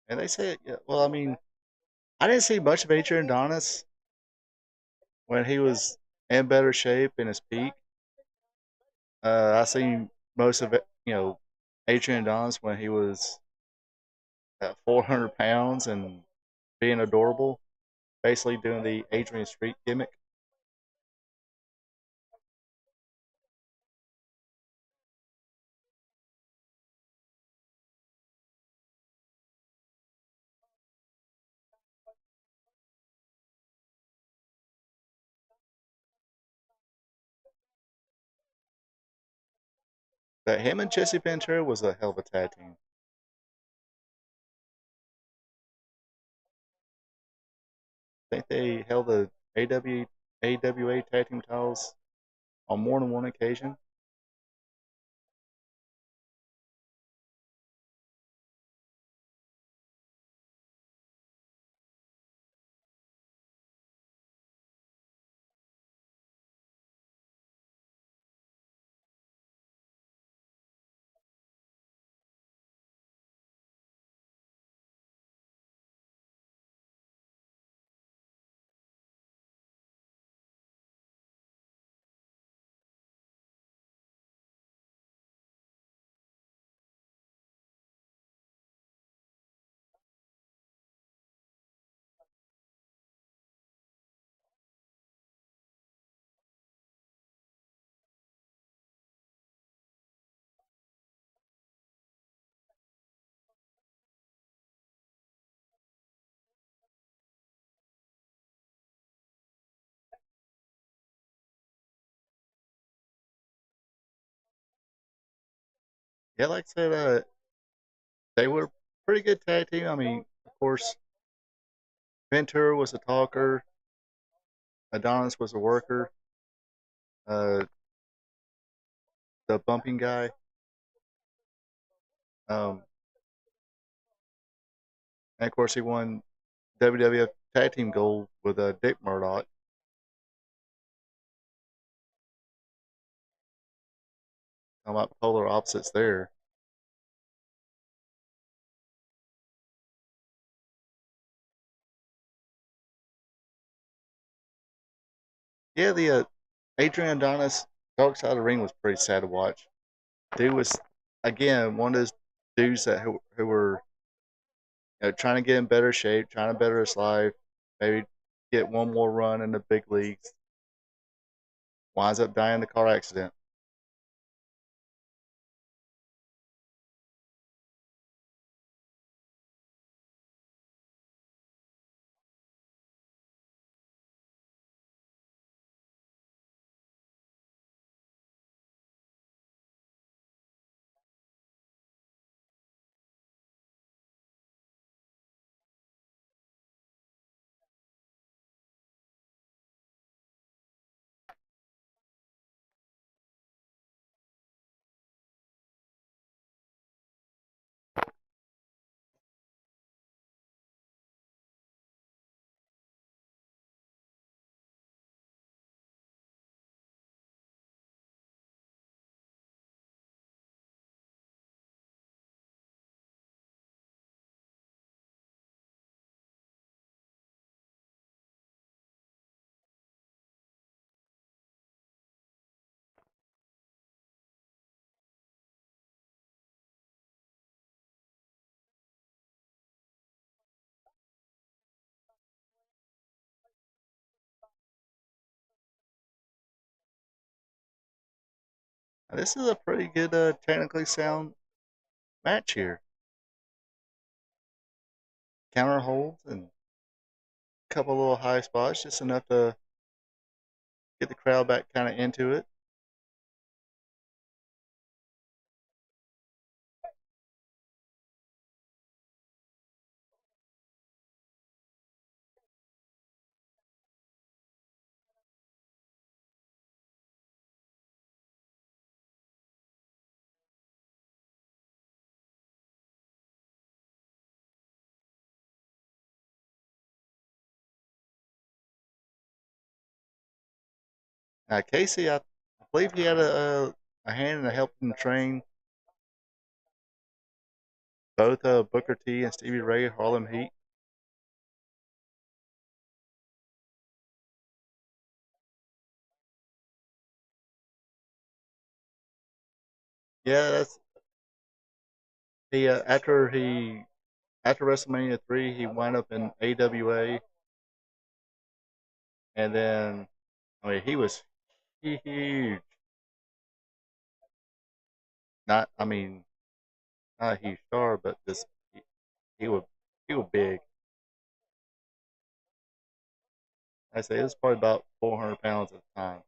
Speaker 1: And they said, yeah, well, I mean, I didn't see much of Adrian Adonis when he was in better shape in his peak. I seen most of it, Adrian Adonis when he was at 400 pounds and being adorable, basically doing the Adrian Street gimmick. But him and Jesse Ventura was a hell of a tag team. I think they held the AWA tag team titles on more than one occasion. Yeah, like I said, they were a pretty good tag team. I mean, of course, Ventura was a talker, Adonis was a worker, uh, the bumping guy. Um, and of course, he won WWF Tag Team Gold with Dick Murdoch. I'm about polar opposites there. Yeah, the Adrian Adonis Dark Side of the Ring was pretty sad to watch. Dude was again one of those dudes that who were trying to get in better shape, trying to better his life, maybe get one more run in the big leagues. Winds up dying in a car accident. Now, this is a pretty good, technically sound match here. Counter holds and a couple little high spots, just enough to get the crowd back kind of into it. Now, Casey, I believe he had a hand in helping train both Booker T and Stevie Ray Harlem Heat. Yeah, that's he. After WrestleMania 3, he wound up in AWA, and then I mean he was huge. Not I mean not a huge star, but just he was he was big. I say it was probably about 400 pounds at the time.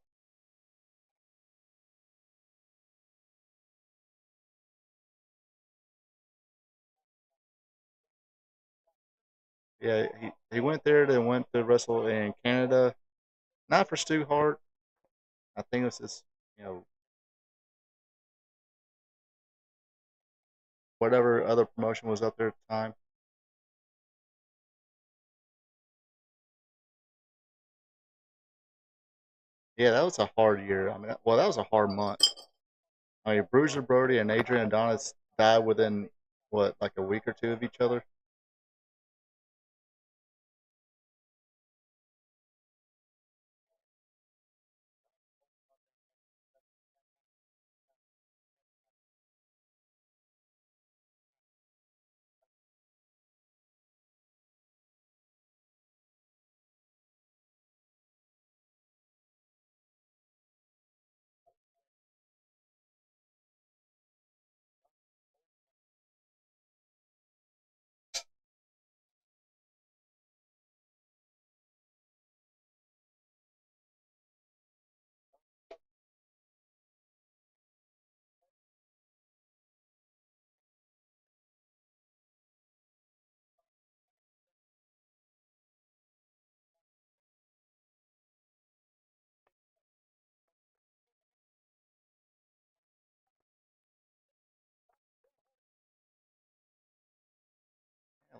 Speaker 1: Yeah, he went there, then went to wrestle in Canada. Not for Stu Hart. I think it was just whatever other promotion was up there at the time. Yeah, that was a hard year. I mean, well, that was a hard month. I mean, Bruiser Brody and Adrian Adonis died within what, like a week or two of each other.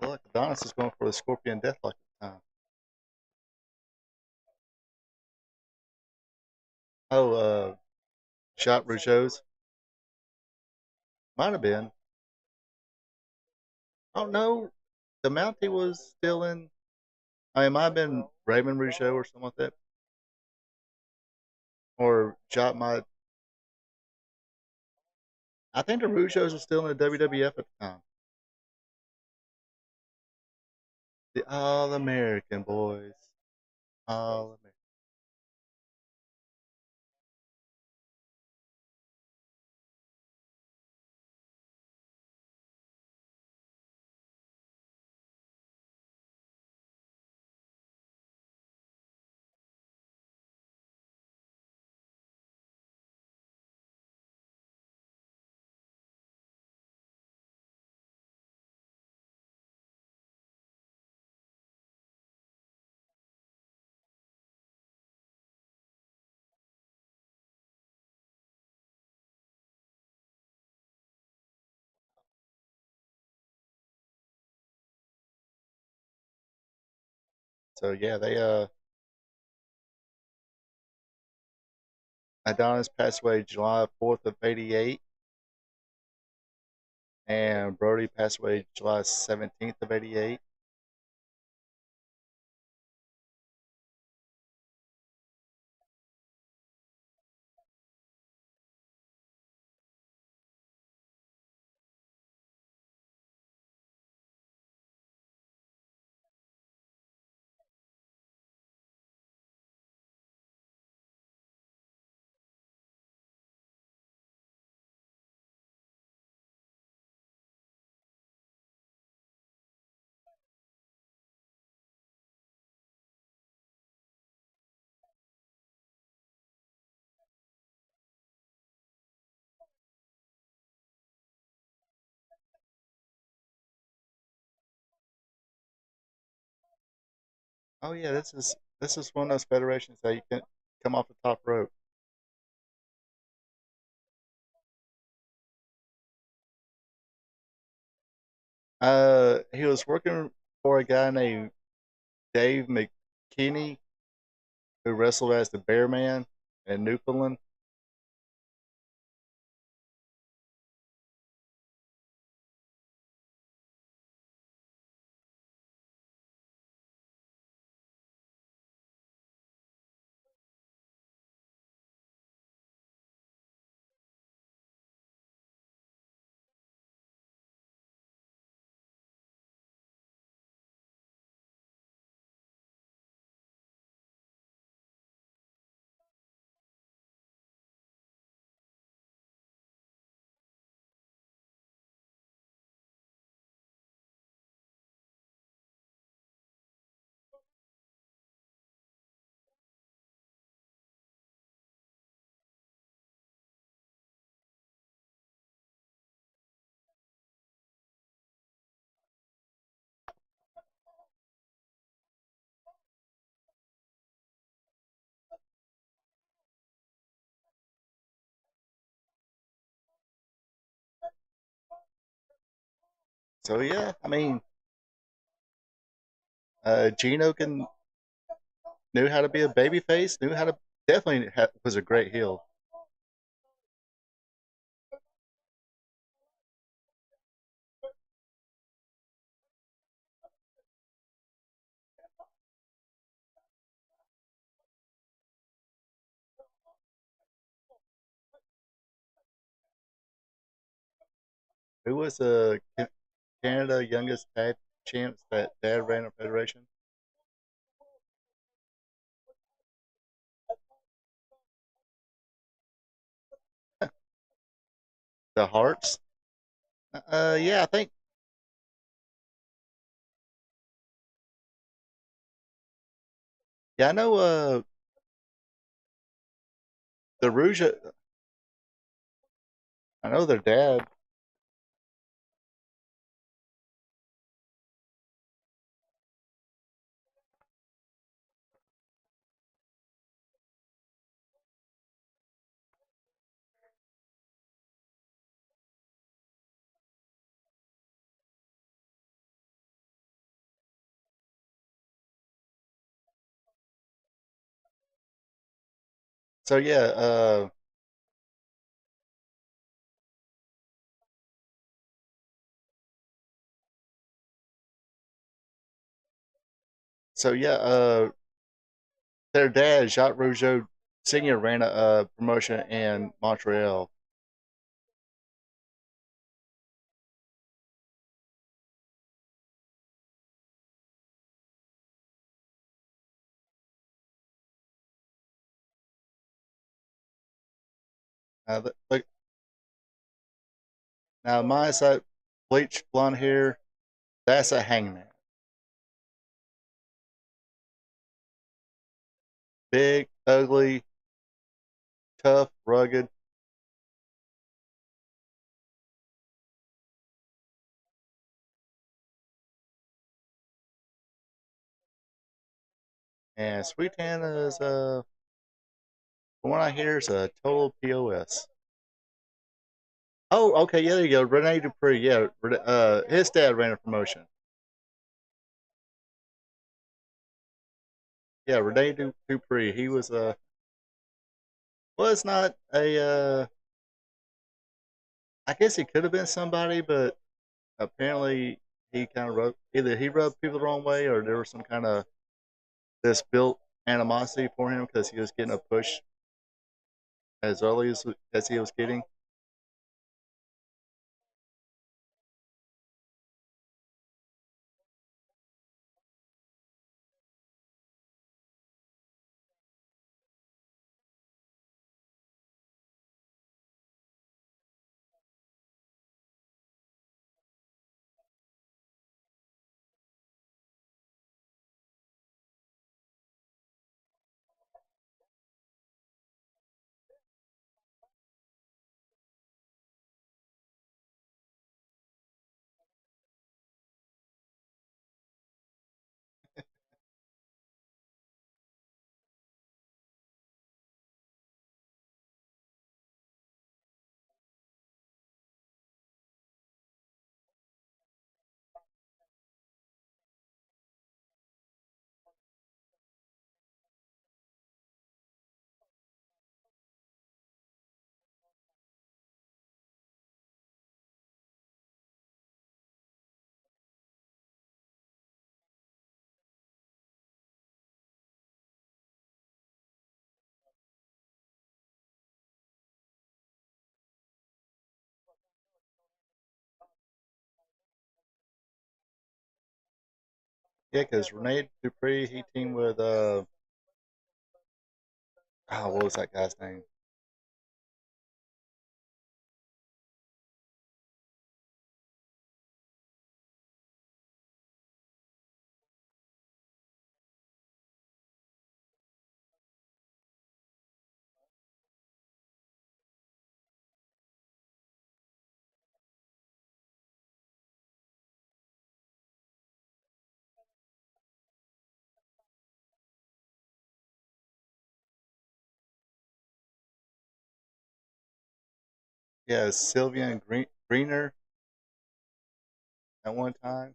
Speaker 1: Look, Adonis is going for the Scorpion Deathlock this time. Oh, shot Rougeau's. Might have been. Oh no, the Mountie was still in. It might have been Raymond Rougeau or something like that, or Jacques might. I think the Rougeaus were still in the WWF at the time. The All American boys, All American. So yeah, they Adonis passed away July 4th of '88, and Brody passed away July 17th of '88. Oh yeah, this is one of those federations that you can come off the top rope. He was working for a guy named Dave McKinney who wrestled as the Bear Man in Newfoundland. So yeah, I mean, Gino can knew how to be a baby face, knew how to was a great heel. Who was the Canada youngest tag champs that Dad ran a federation? The Hearts. Yeah, I think. Yeah, I know. The Rouge. I know their dad. So yeah, so yeah, their dad, Jacques Rougeau Senior, ran a promotion in Montreal. Look, now mine's that bleached blonde hair. That's a hangman. Big, ugly, tough, rugged, and Sweet Hannah is from what I hear, is a total POS. Oh, okay, yeah, there you go. Rene Dupree, yeah, his dad ran a promotion. Yeah, Dupree. He was was not a. I guess he could have been somebody, but apparently he kind of rubbed either he rubbed people the wrong way or there was some kind of this built animosity for him because he was getting a push as early as he was getting. Yeah, because Rene Dupree he teamed with what was that guy's name? Yeah, Sylvian Greener at one time,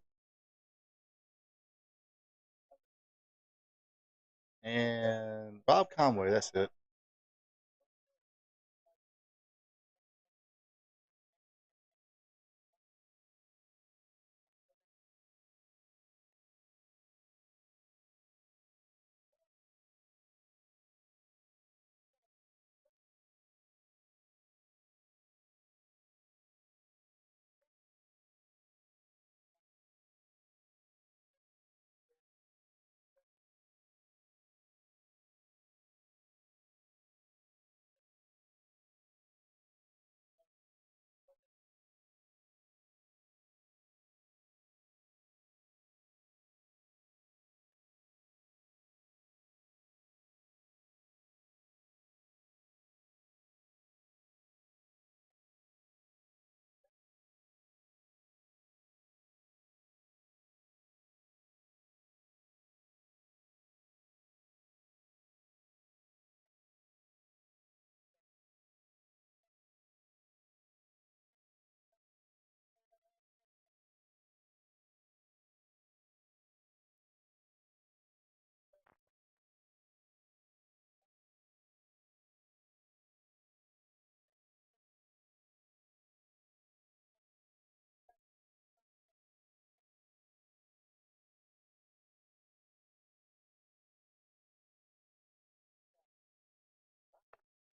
Speaker 1: and Bob Conway. That's it.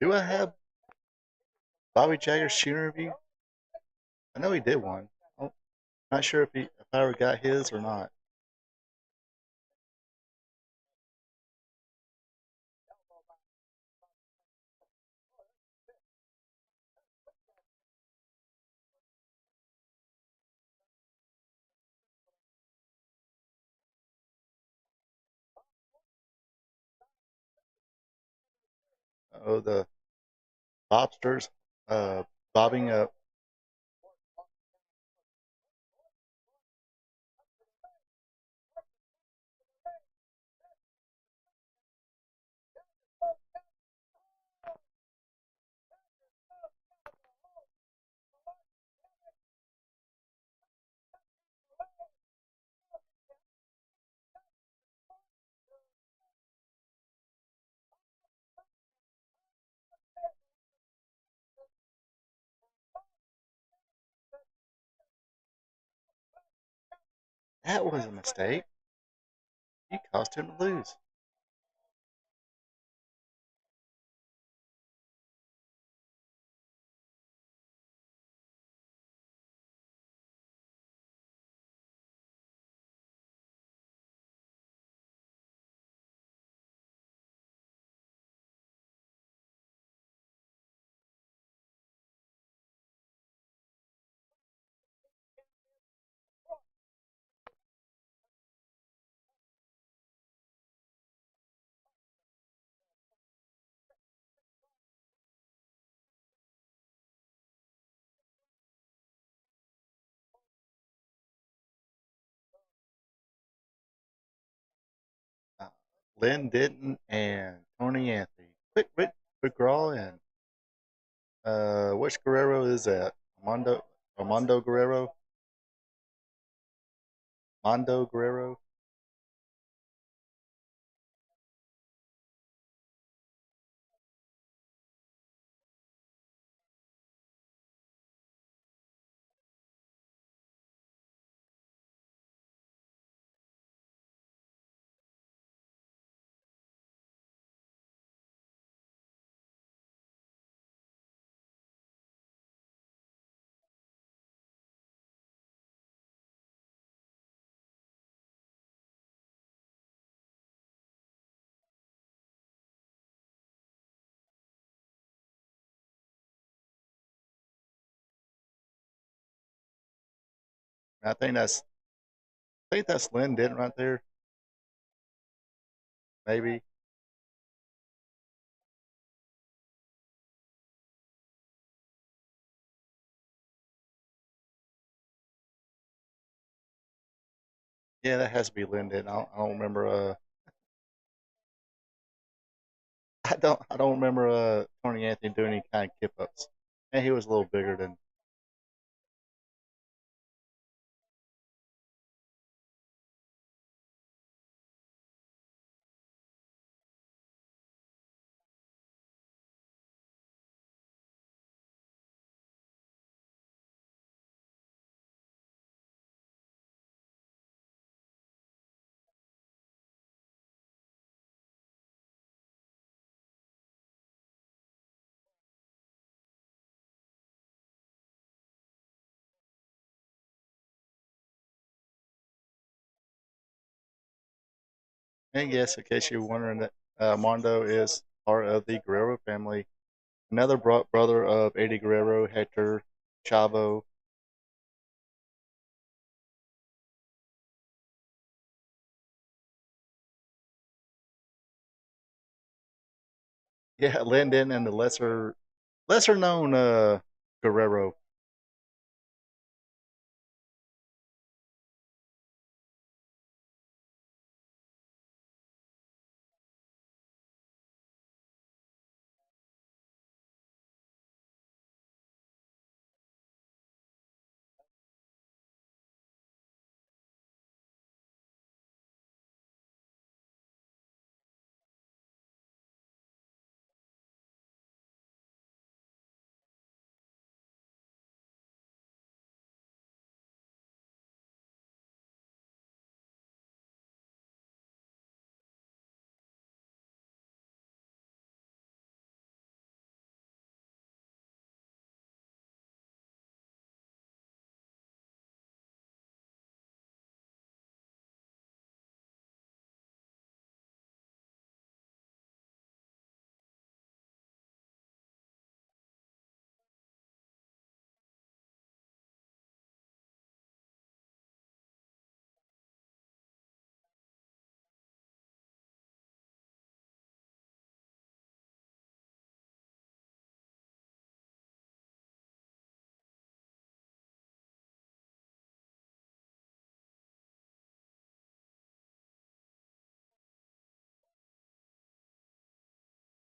Speaker 1: Do I have Bobby Jagger's shoe review? I know he did one. I'm not sure if I ever got his or not. Oh, the lobsters, bobbing up. That was a mistake. You caused him to lose. Uh, Lynn Denton and Tony Anthony. Quick, McGraw and which Guerrero is that? Armando Guerrero? Mondo Guerrero? I think that's Lynn Denton right there. Maybe. Yeah, that has to be Lynn Denton. I don't remember. I don't remember Tony Anthony doing any kind of kip ups. And he was a little bigger than. And yes, in case you're wondering, that Mondo is part of the Guerrero family. Another brother of Eddie Guerrero, Hector Chavo. Yeah, Lyndon and the lesser known Guerrero.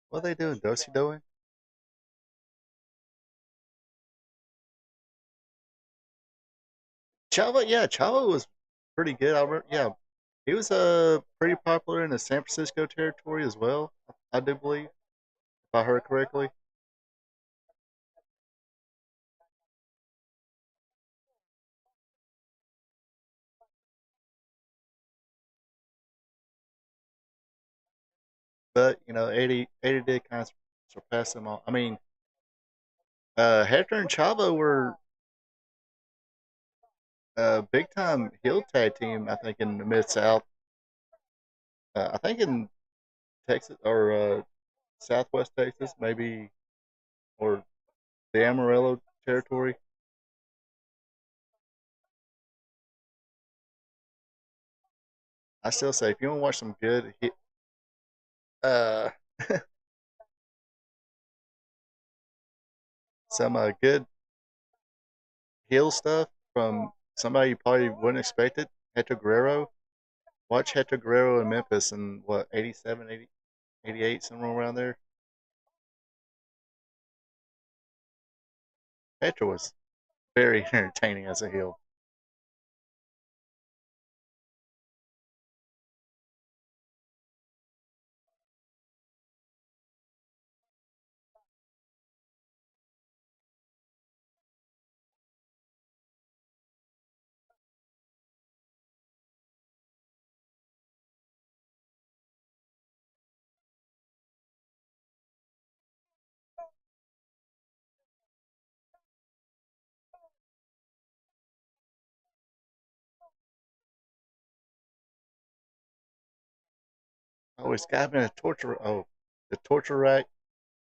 Speaker 1: What are they doing? Dosey doing? Chavo, yeah, Chavo was pretty good. Yeah, he was pretty popular in the San Francisco territory as well. I do believe, if I heard correctly. But Eddie did kind of surpass them all. I mean, Hector and Chavo were a big time heel tag team. I think in the Mid South. I think in Texas or Southwest Texas, maybe, or the Amarillo territory. I still say if you want to watch some good, uh, some good heel stuff from somebody you probably wouldn't expect it, Hector Guerrero. Watch Hector Guerrero in Memphis in what 87, 80, 88, somewhere around there. Hector was very entertaining as a heel. Oh, he's got me in a torture. Oh, the torture rack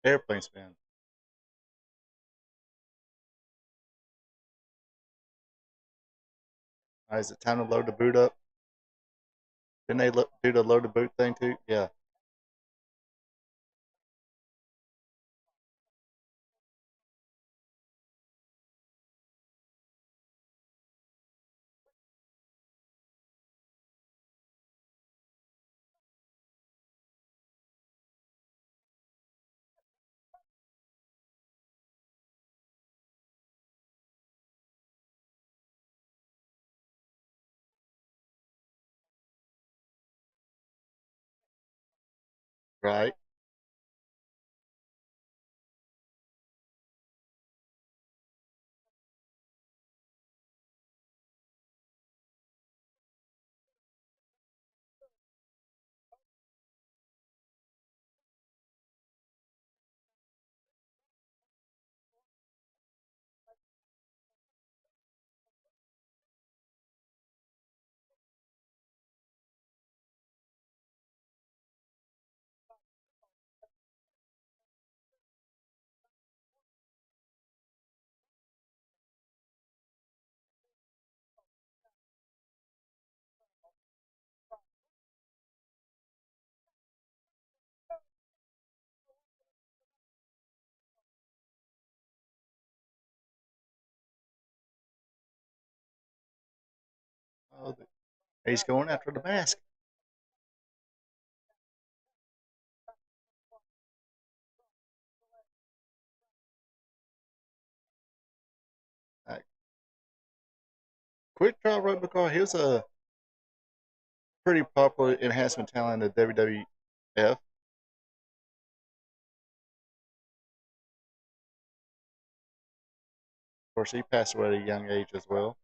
Speaker 1: airplane spin. All right, is it time to load the boot up? Didn't they do the load the boot thing too? Yeah, right. Oh, he's going after the mask. Uh, Quick Draw Robot because he was a pretty popular enhancement talent in the WWF. Of course, he passed away at a young age as well.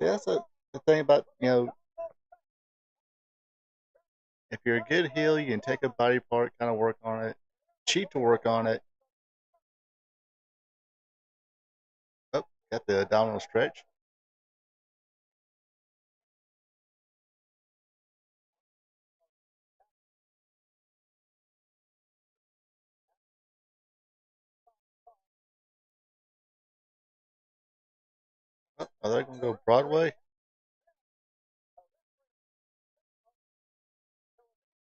Speaker 1: See, that's the thing about, if you're a good heel, you can take a body part, kind of work on it, cheat to work on it. Oh, got the abdominal stretch. Oh, are they going to go Broadway?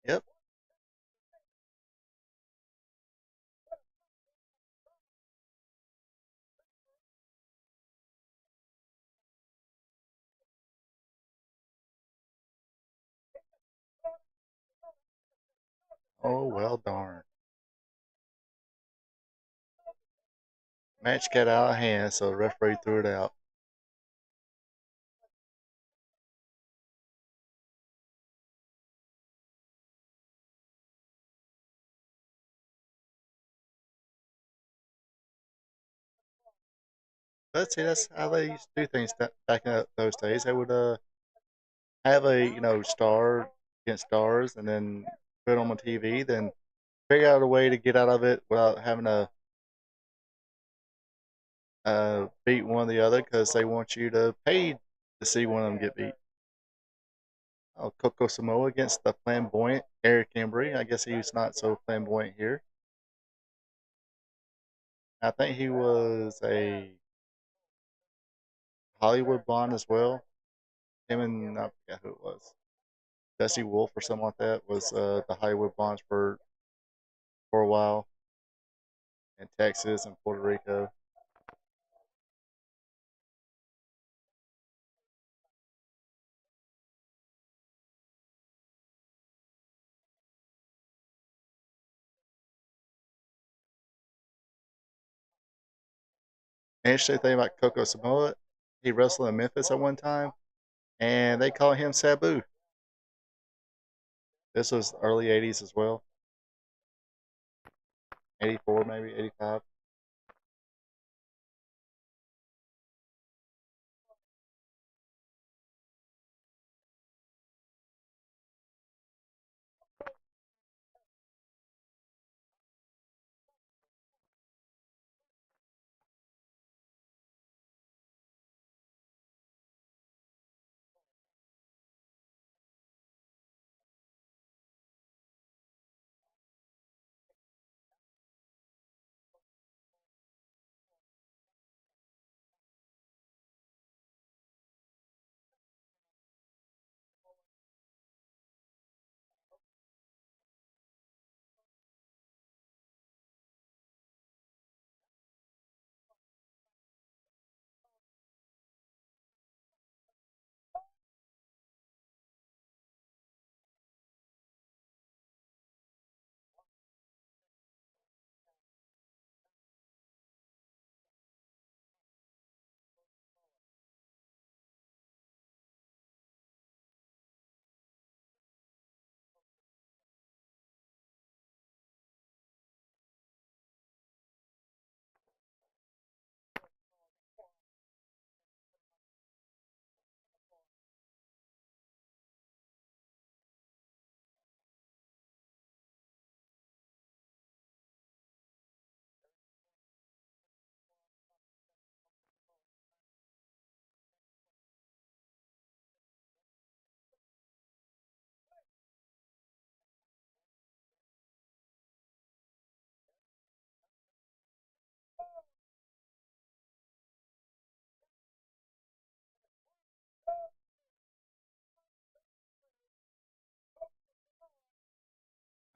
Speaker 1: Yep. Oh, well, darn. Match got out of hand, so the referee threw it out. But see, that's how they used to do things back in those days. They would have a star against stars, and then put it on TV, then figure out a way to get out of it without having to beat one or the other because they want you to pay to see one of them get beat. Oh, Coco Samoa against the flamboyant Eric Embry. I guess he's not so flamboyant here. I think he was a Hollywood Blonde as well. Him and I forget who it was. Dusty Wolf or something like that was the Hollywood Blondes for a while in Texas and Puerto Rico. Interesting thing about Coco Samoa, he wrestled in Memphis at one time, and they call him Sabu. This was early '80s as well, '84 maybe '85.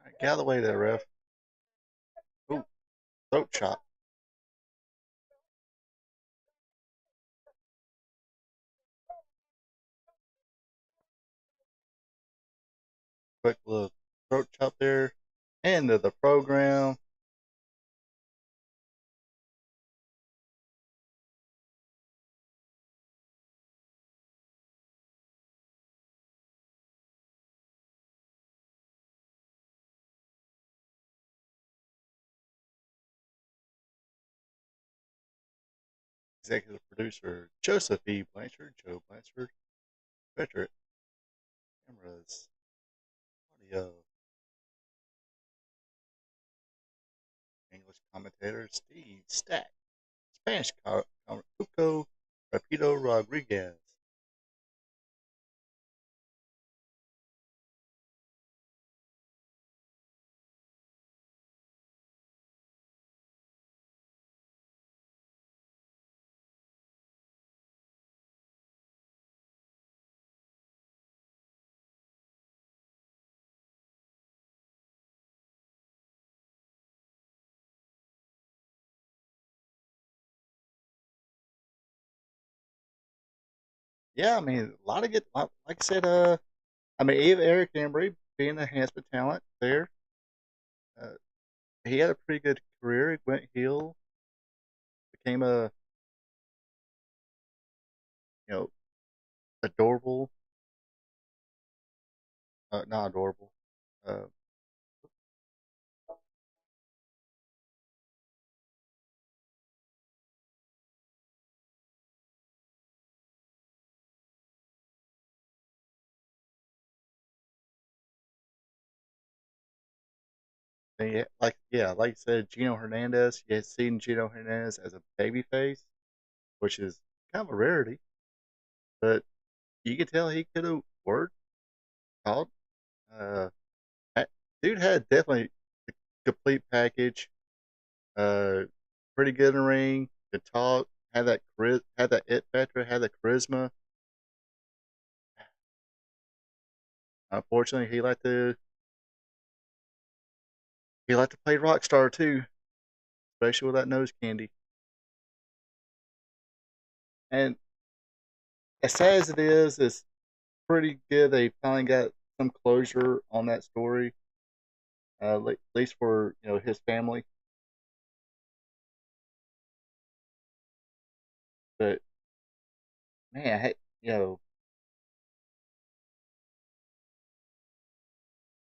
Speaker 1: All right, get out of the way there, ref. Ooh, throat chop. Quick little throat chop there. End of the program. executive producer Joseph E. Blanchard, Joe Blanchard, Patrick, cameras, audio, English commentator Steve Stack, Spanish Hugo Rapido Rodriguez. Yeah, I mean, a lot of good, like I said, I mean, even Eric Embry being a enhancement talent there, uh, he had a pretty good career. He went heel, became a, you know, adorable, not adorable. Uh, like yeah, like you said, Gino Hernandez. You had seen Gino Hernandez as a babyface, which is kind of a rarity, but you could tell he could have worked, taught. Uh, dude had definitely the complete package. Uh, pretty good in the ring. Could talk. Had that it factor. Had the charisma. Unfortunately, he liked to play rock star too, especially with that nose candy. And as sad as it is, it's pretty good. They finally got some closure on that story, at least for his family. But man,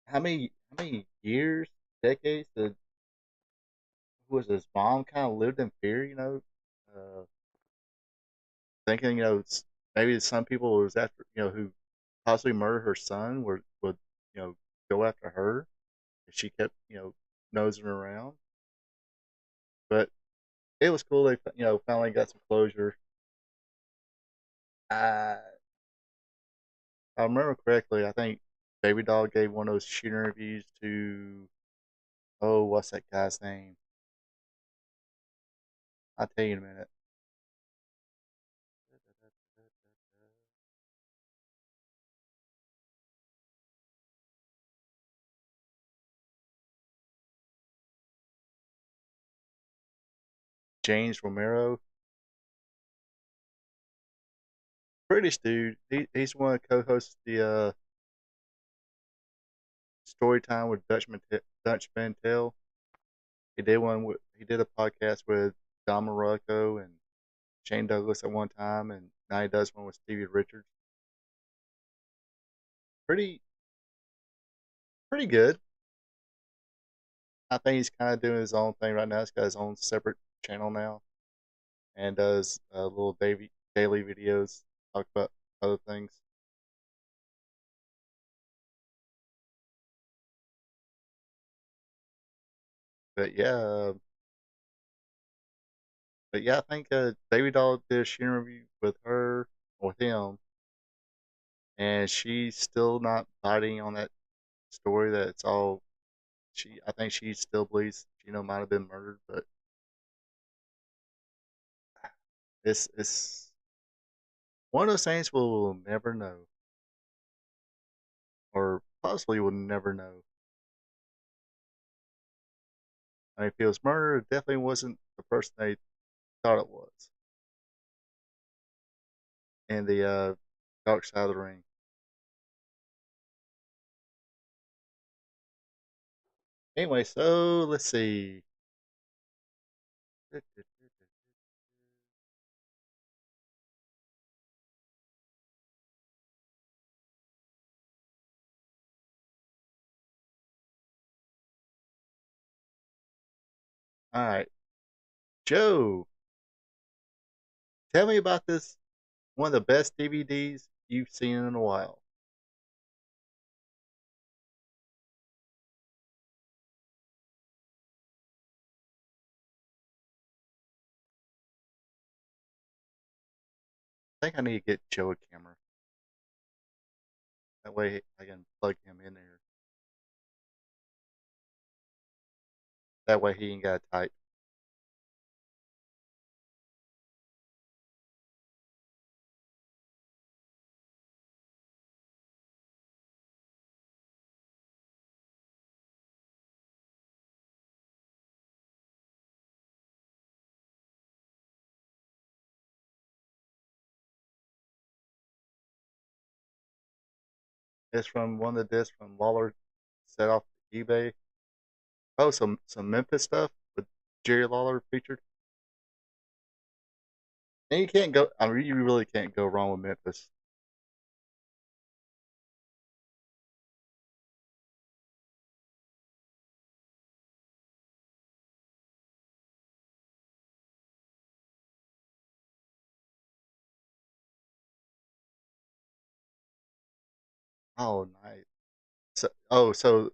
Speaker 1: how many years, decades did who was his mom kind of lived in fear? Thinking maybe some people was after who possibly murdered her son would go after her if she kept nosing around. But it was cool. They finally got some closure. I I remember correctly. I think Baby Doll gave one of those shoot interviews to, oh, what's that guy's name? I'll tell you in a minute. James Romero, British dude. He's one of the co-hosts of the Story Time with Dutch Mantel. He did a podcast with Don Morocco and Shane Douglas at one time, and now he does one with Stevie Richards. Pretty pretty good. I think he's kind of doing his own thing right now. He's got his own separate channel now and does little daily videos, talk about other things. But yeah, I think Baby Doll did a shoot interview with him, and she's still not biting on that story that it's all she. I think she still believes Gino might have been murdered, but it's one of those things we'll never know, or possibly will never know. I mean, if it was murder, it definitely wasn't the person they thought it was in the Dark Side of the Ring. Anyway, so let's see. All right, Joe. Tell me about this. One of the best DVDs you've seen in a while. I think I need to get Joe a camera. That way I can plug him in there. That way he ain't got to type. It's from one of the discs from Lawler set off eBay. Oh, some Memphis stuff with Jerry Lawler featured. And you can't go. I mean, you really can't go wrong with Memphis. Oh, nice. So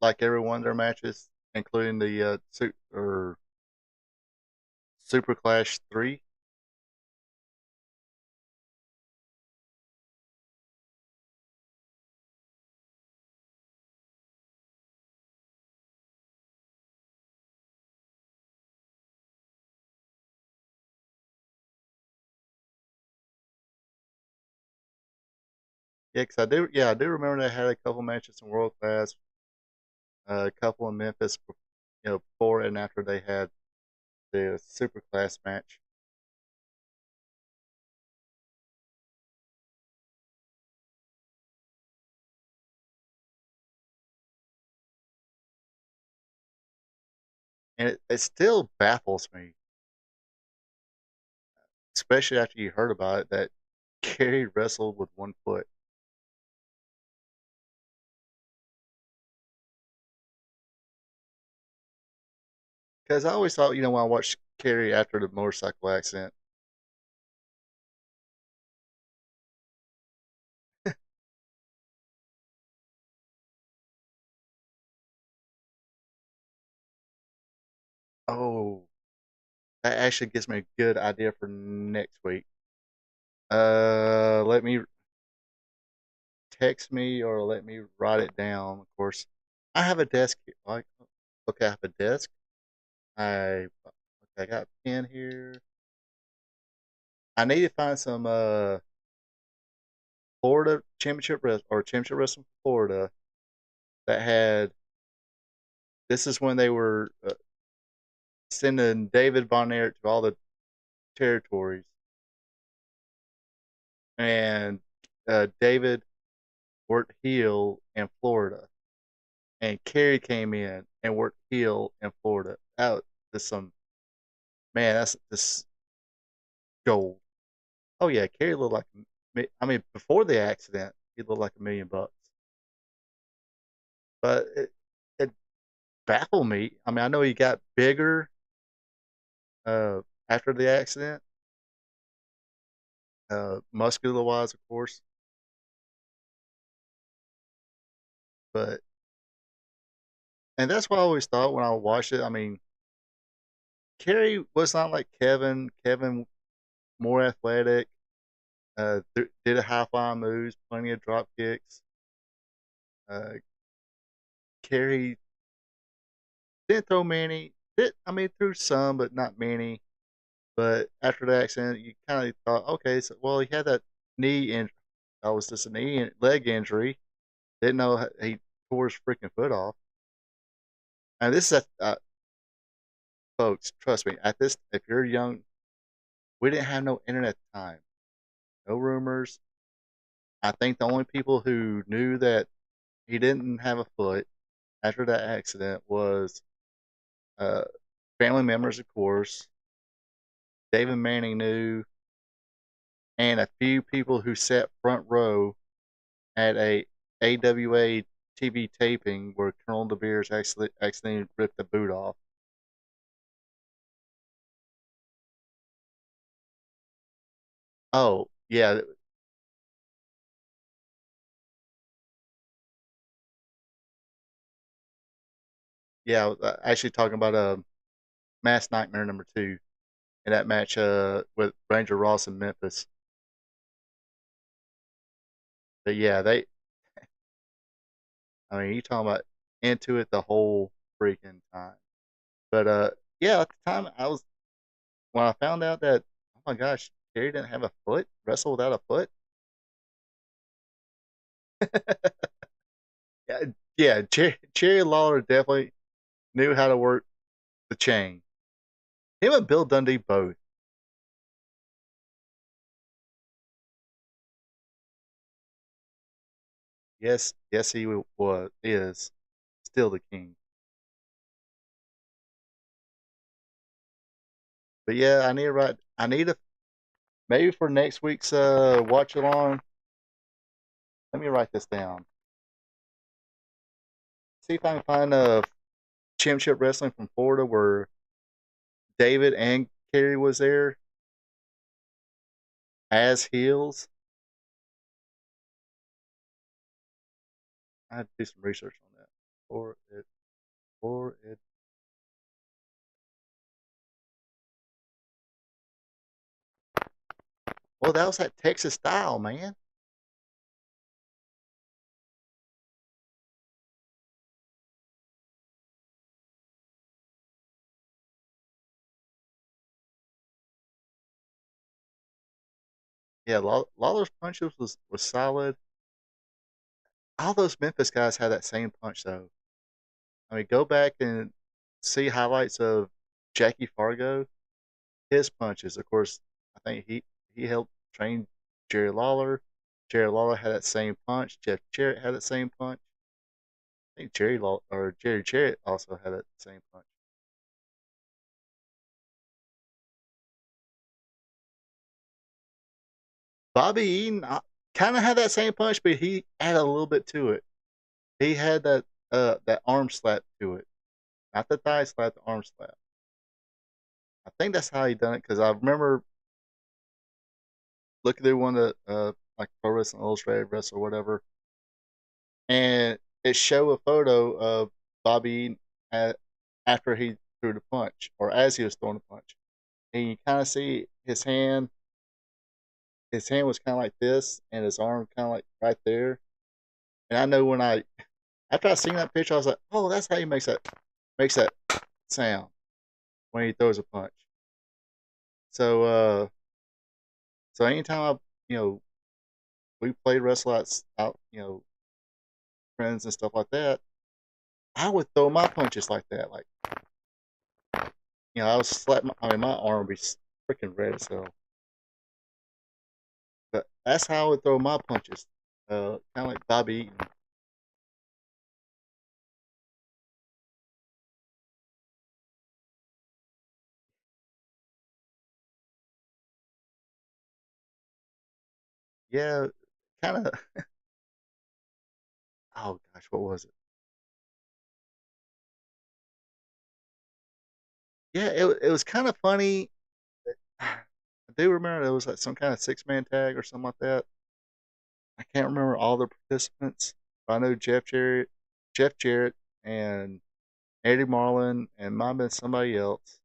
Speaker 1: like every one of their matches, including the Super Clash 3. Yeah, 'cause I do remember they had a couple matches in World Class, a couple in Memphis, before and after they had the Super Class match. And it still baffles me, especially after you heard about it, that Kerry wrestled with one foot. Because I always thought, when I watched Kerry after the motorcycle accident, oh, that actually gives me a good idea for next week. Let me text me or let me write it down. Of course, I have a desk. Like, okay, I have a desk. I okay, I got a pen here. I need to find some Florida Championship Wrestling for Florida that had. This is when they were sending David Von Erich to all the territories, and David worked heel in Florida, and Kerry came in and worked heel in Florida. That was some man. That's this gold. Oh yeah, Kerry looked like. I mean, before the accident, he looked like $1 million. But it baffled me. I mean, I know he got bigger after the accident, muscular wise, of course. But and that's what I always thought when I watched it. I mean, Kerry was not like Kevin. Kevin more athletic. Did a high fly moves, plenty of drop kicks. Uh, Kerry didn't throw many. I mean, threw some, but not many. But after the accident, you kind of thought, okay, so well, he had that knee injury. That was just a leg injury. Didn't know he tore his freaking foot off. And this is, folks, trust me. At this, if you're young, we didn't have no internet at the time, no rumors. I think the only people who knew that he didn't have a foot after that accident was uh, family members, of course. David Manning knew, and a few people who sat front row at a AWA TV taping where Colonel De Beers actually accidentally ripped the boot off. Oh, yeah, yeah. I was actually talking about Mass Nightmare number 2 in that match with Ranger Ross and Memphis. But yeah, they. I mean, you talking about into it the whole freaking time. But yeah, at the time I was when I found out that oh my gosh, Jerry didn't have a foot, wrestle without a foot. Yeah, yeah, Jerry Lawler definitely knew how to work the chain. Him and Bill Dundee both. Yes, yes, he was is still the king. But yeah, I need to write. I need to maybe for next week's watch along. Let me write this down. See if I can find a championship wrestling from Florida where David and Kerry was there as heels. I have to do some research on that. For it. Well, that was that Texas style, man. Yeah, Lawler's punches was solid. All those Memphis guys had that same punch though. I mean, go back and see highlights of Jackie Fargo. His punches, of course. I think he helped train Jerry Lawler. Jerry Lawler had that same punch. Jeff Jarrett had that same punch. I think Jerry Jarrett also had that same punch. Bobby Eaton kind of had that same punch, but he added a little bit to it. He had that arm slap to it, not the thigh slap, the arm slap. I think that's how he done it because I remember looking through one of the like Pro Wrestling Illustrated wrestler or whatever, and it showed a photo of Bobby Eaton after he threw the punch or as he was throwing the punch, and you kind of see his hand. His hand was kind of like this, and his arm kind of like right there. And I know when I after I seen that picture, I was like, "Oh, that's how he makes that sound when he throws a punch." So, so anytime you know, we played wrestle out, friends and stuff like that, I would throw my punches like that. Like, I was slap. I mean, my arm would be freaking red as hell. But that's how I would throw my punches. Kind of like Bobby Eaton. Yeah, kind of. Oh gosh, what was it? Yeah, it was kind of funny. I do remember there was like some kind of 6-man tag or something like that. I can't remember all the participants. But I know Jeff Jarrett, and Eddie Marlin, and might have been somebody else.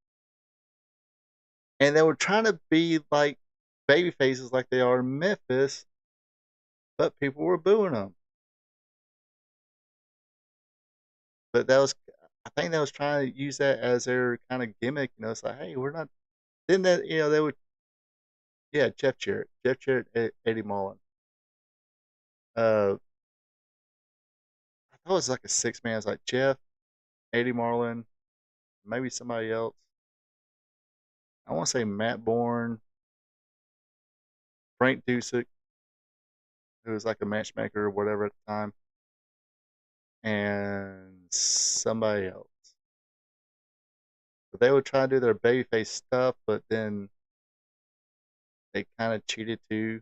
Speaker 1: And they were trying to be like baby faces like they are in Memphis, but people were booing them. But that was, I think, they was trying to use that as their kind of gimmick. It's like, hey, we're not. Then that they would, yeah, Jeff Jarrett, Eddie Marlin. Uh, I thought it was like a 6-man. It's like Jeff, Eddie Marlin, maybe somebody else. I want to say Matt Bourne, Frank Dusek, who was like a matchmaker or whatever at the time, and somebody else. But they would try to do their babyface stuff, but then they kind of cheated too.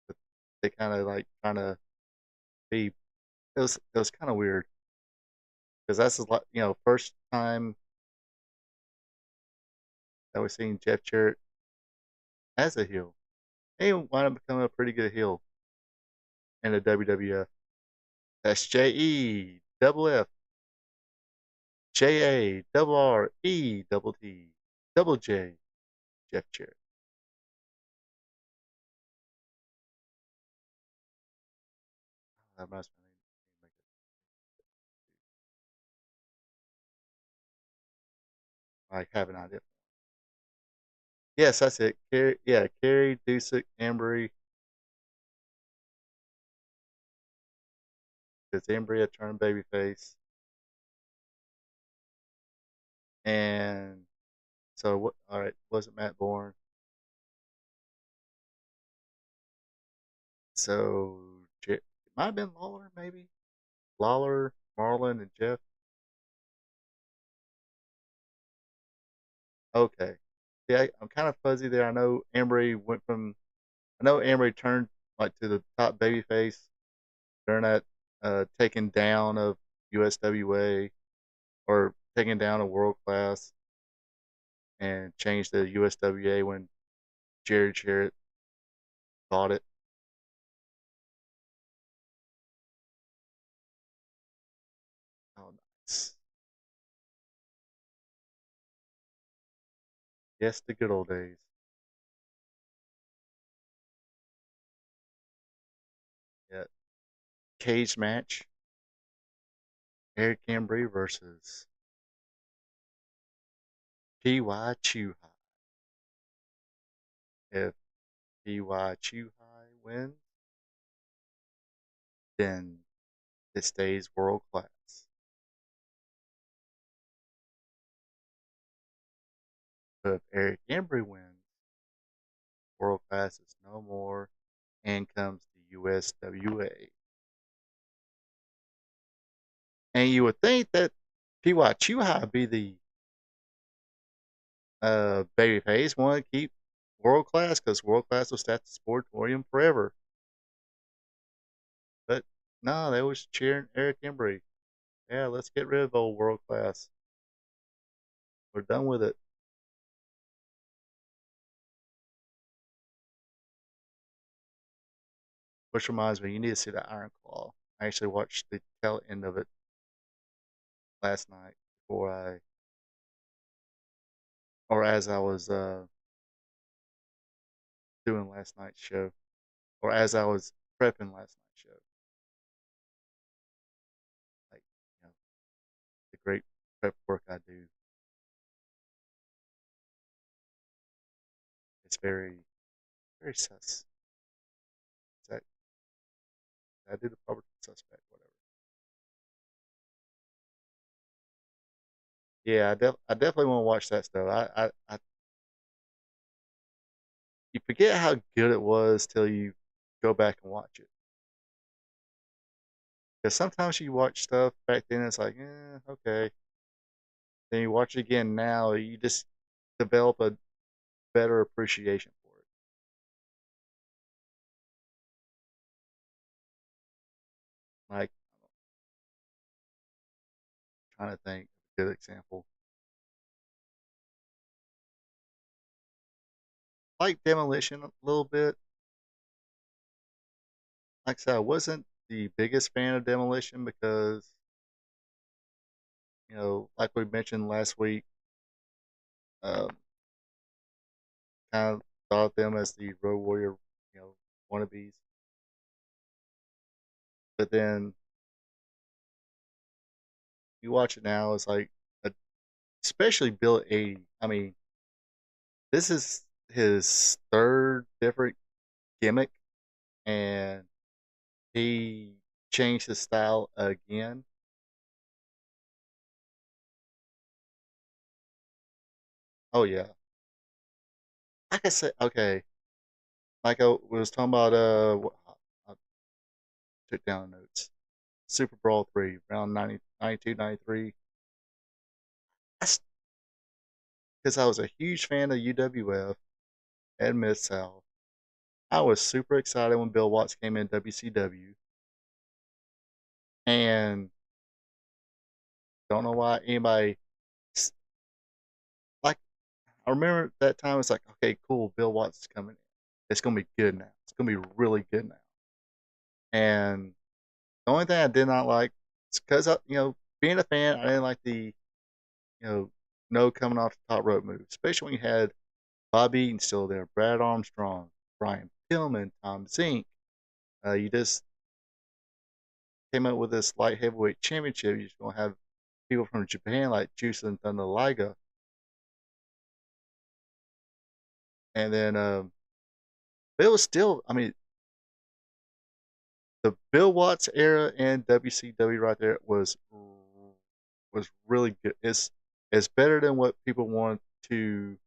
Speaker 1: But they kind of like trying to be. It was kind of weird because that's like first time that we're seeing Jeff Jarrett as a heel. He wound up becoming a pretty good heel in the WWF. That's JEFFJARRETT Jeff Jarrett. That must be like have an idea. Yes, that's it. Kerry, Dusek, Embry, because Embry had turned babyface, and so what? All right, wasn't Matt Bourne? So it might have been Lawler, maybe Lawler, Marlon, and Jeff. Okay, yeah, I'm kind of fuzzy there. I know Embry went from. I know Embry turned like to the top babyface during that taking down of USWA or taking down a world class and changed to USWA when Jerry Jarrett bought it. Oh, nice. Yes, the good old days. Yeah. Cage match. Eric Embry versus P.Y. Chuhai. If P.Y. Chuhai wins, then it stays world class. But if Eric Embry wins, world class is no more and comes to USWA. And you would think that P.Y. Chuhai would be the babyface, want to keep world class because world class will stay at the sportatorium forever. But no, they was cheering Eric Embry. Yeah, let's get rid of old world class. We're done with it. Which reminds me, you need to see the Iron Claw. I actually watched the tail end of it last night before or as I was doing last night's show, or as I was prepping last night's show. Like, you know, the great prep work I do. It's very, very sus. That I do the proper suspect, whatever. Yeah, I definitely want to watch that stuff. You forget how good it was till you go back and watch it. Because sometimes you watch stuff back then, it's like, okay. Then you watch it again now, you just develop a better appreciation for it. Like, I'm trying to think of a good example. Like Demolition a little bit. Like I said, I wasn't the biggest fan of Demolition because, like we mentioned last week, um, kind of thought of them as the Road Warrior, wannabes. But then you watch it now, it's like, especially Bill 80. I mean, this is his third different gimmick, and he changed his style again. Oh yeah, like I said, okay. Like I was talking about, I took down notes. Super Brawl 3, around 92, 93. Because I was a huge fan of UWF and Mid South. I was super excited when Bill Watts came in WCW, and don't know why anybody like. I remember that time. It's like, okay, cool. Bill Watts is coming in. It's gonna be good now. It's gonna be really good now. And the only thing I did not like is because being a fan, I didn't like the no coming off the top rope move, especially when you had Bobby Eaton still there, Brad Armstrong, Brian Pillman, Tom Zink. You just came up with this light heavyweight championship. You're just gonna have people from Japan like Jushin Thunder Liger, and then but it was still. I mean, the Bill Watts era in WCW right there was really good. It's better than what people want to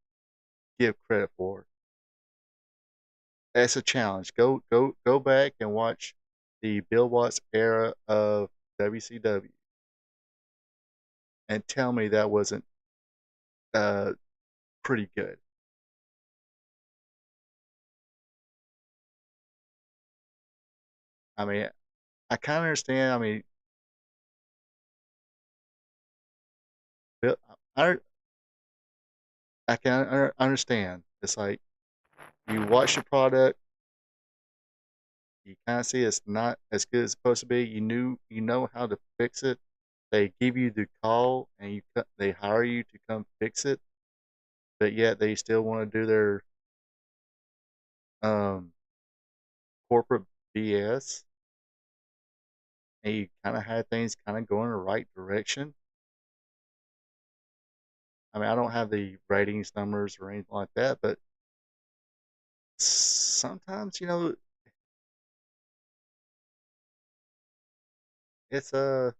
Speaker 1: give credit for. That's a challenge. Go back and watch the Bill Watts era of WCW and tell me that wasn't uh, pretty good. I mean, I kind of understand. I mean, Bill, I I can understand. It's like you watch the product, you kind of see it's not as good as it's supposed to be. You know how to fix it. They give you the call and they hire you to come fix it, but yet they still want to do their um, corporate BS, and you kind of had things kind of going in the right direction. I mean, I don't have the ratings numbers or anything like that, but sometimes it's a.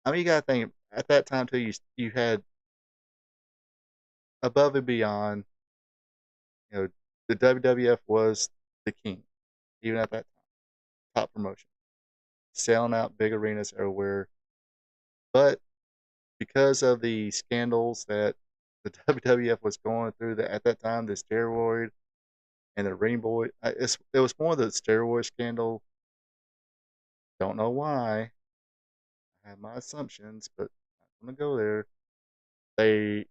Speaker 1: I mean, you gotta think at that time too. You had above and beyond. You know, the WWF was the king, even at that time, top promotion, selling out big arenas everywhere. But because of the scandals that the WWF was going through at that time, the steroid and the ring boy, it was more the steroid scandal. Don't know why. I have my assumptions, but I'm gonna go there. They,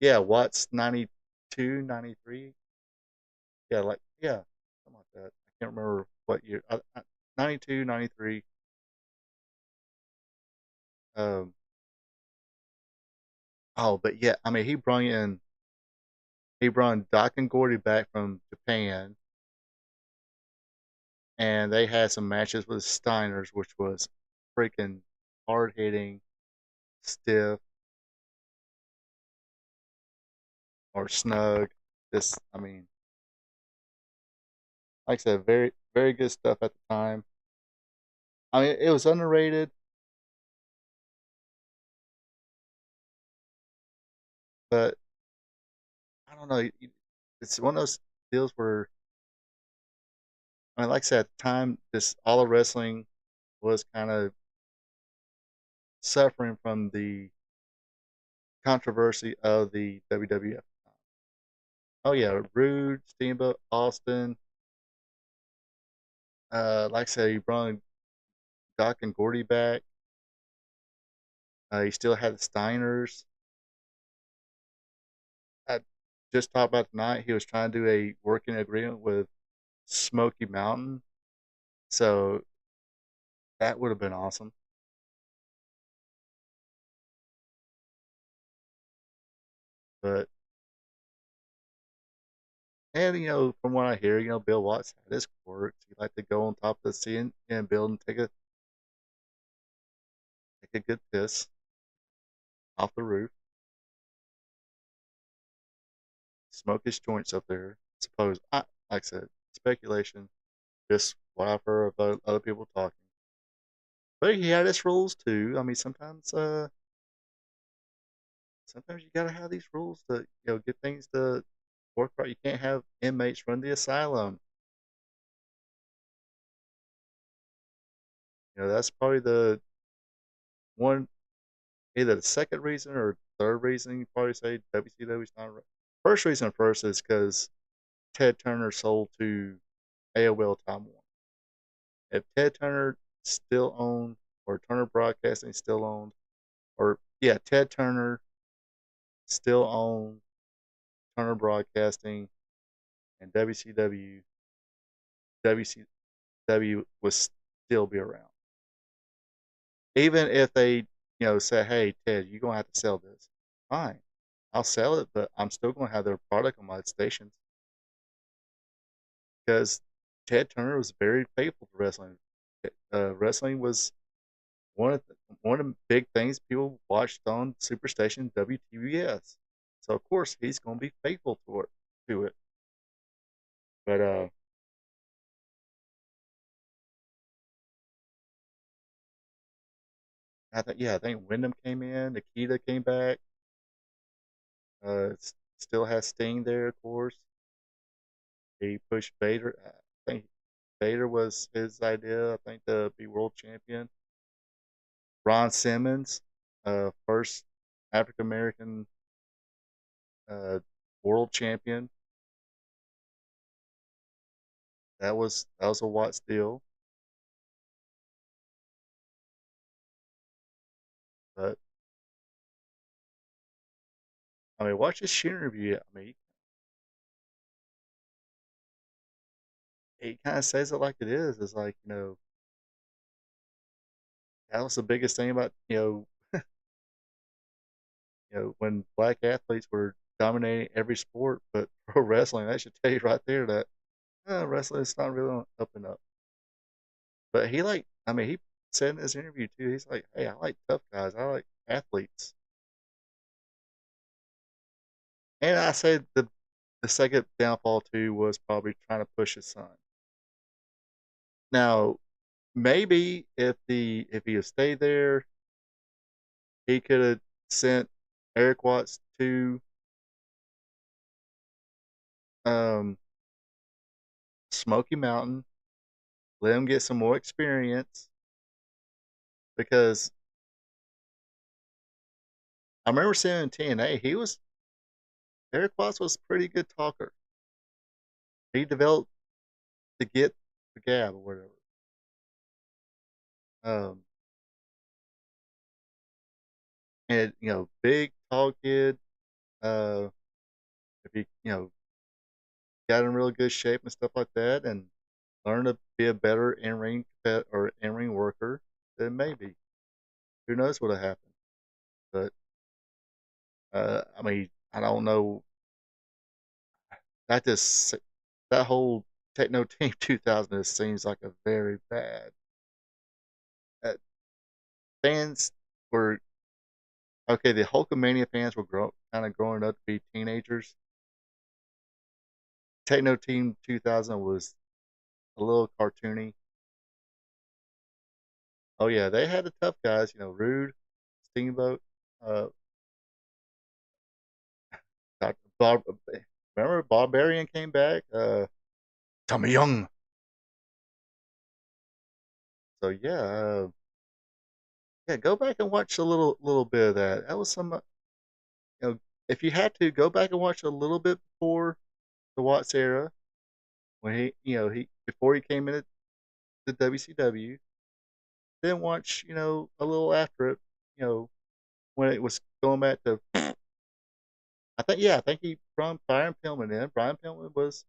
Speaker 1: yeah, Watts 92, 93. Yeah, something like that. I can't remember what year. 92, 93. Um, oh, but yeah, I mean, he brought Doc and Gordy back from Japan, and they had some matches with Steiners, which was freaking hard hitting, stiff, or snug. This, I mean, like I said, very, very good stuff at the time. I mean, it was underrated, but I don't know. It's one of those deals where, I mean, like I said, at the time, this all of wrestling was kind of suffering from the controversy of the WWF. Oh yeah, Rude, Steamboat, Austin. Like I said, he brought Doc and Gordy back. He still had the Steiners. I just talked about tonight. He was trying to do a working agreement with Smoky Mountain, so that would have been awesome. But and from what I hear, Bill Watts had his quirks. He liked to go on top of the CNN building, take a good piss off the roof, smoke his joints up there. Suppose like I said, speculation, just what I've heard of other people talking. But he had his rules too. I mean, sometimes you gotta have these rules to get things to work right. You can't have inmates run the asylum. That's probably the one, either the second reason or third reason you probably say WCW's not right. First reason first is because Ted Turner sold to AOL Time Warner. If Ted Turner still owned, or Turner Broadcasting still owned, or yeah, Ted Turner still own Turner Broadcasting and WCW, WCW would still be around. Even if they, say, hey, Ted, you're going to have to sell this. Fine. I'll sell it, but I'm still going to have their product on my stations because Ted Turner was very faithful to wrestling. Wrestling was one of the big things people watched on Superstation WTBS. So of course he's going to be faithful to it. But I think Wyndham came in, Nikita came back. Still has Sting there, of course. He pushed Vader. I think Vader was his idea. I think to be world champion. Ron Simmons, first African American uh, world champion. That was a Watts deal. But I mean, watch this interview. I mean, he kind of says it like it is. It's like that was the biggest thing about when black athletes were dominating every sport, but pro wrestling. That should tell you right there that wrestling is not really on up and up. But I mean, he said in this interview too. He's like, hey, I like tough guys. I like athletes. And I said the second downfall too was probably trying to push his son. Now, maybe if he had stayed there, he could have sent Eric Watts to um, Smoky Mountain, let him get some more experience. Because I remember seeing in TNA, Eric Watts was a pretty good talker. He developed to get the gab or whatever. Um, and big tall kid. If he got in real good shape and stuff like that, and learn to be a better in ring worker, then maybe who knows what'll happen. But I mean, I don't know. That just that whole Techno Team 2000 seems like a very bad. Uh, Fans were okay. The Hulkamania fans were kind of growing up to be teenagers. Techno Team 2000 was a little cartoony. Oh yeah, they had the tough guys. Rude, Steamboat, uh, Bob. Remember Barbarian came back. Tommy Young. So yeah, go back and watch a little bit of that. That was some, if you had to go back and watch a little bit before the Watts era when he before he came into the WCW, then watch a little after it, when it was going back to. I think he brought Brian Pillman in. Brian Pillman was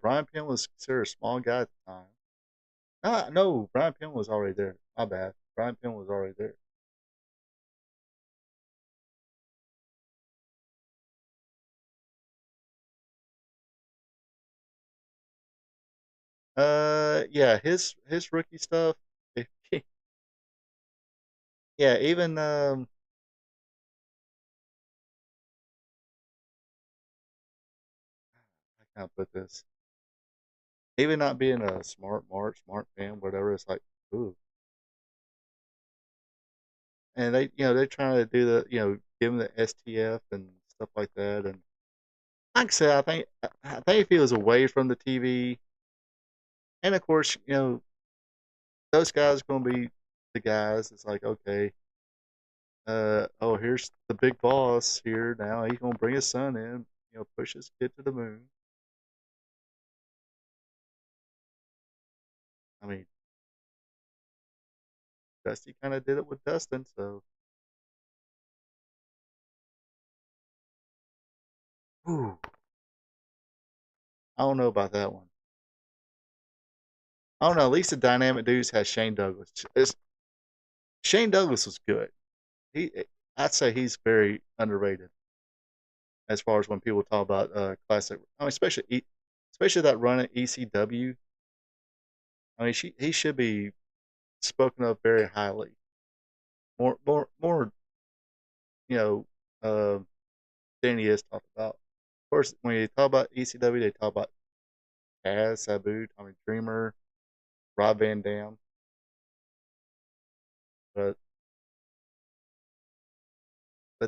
Speaker 1: Brian Pillman was considered a small guy at the time. No, Brian Pillman was already there. My bad. Brian Pillman was already there. Yeah, his rookie stuff. Yeah, even I can't put this. Even not being a smart fan, whatever. It's like, ooh, and they're trying to do give him the STF and stuff like that. And like I said, I think if he was away from the TV, and of course, those guys are going to be the guys. It's like, okay, oh, here's the big boss here now. He's going to bring his son in, push his kid to the moon. I mean, Dusty kind of did it with Dustin, so Ooh, I don't know about that one. I don't know. At least the Dynamic Dudes has Shane Douglas. Shane Douglas was good. He, I'd say he's very underrated as far as when people talk about classic. I mean, especially that run at ECW. I mean, he should be spoken of very highly. More. You know, uh, than he is talked about. Of course, when you talk about ECW, they talk about Taz, Sabu, Tommy Dreamer, Rob Van Dam. But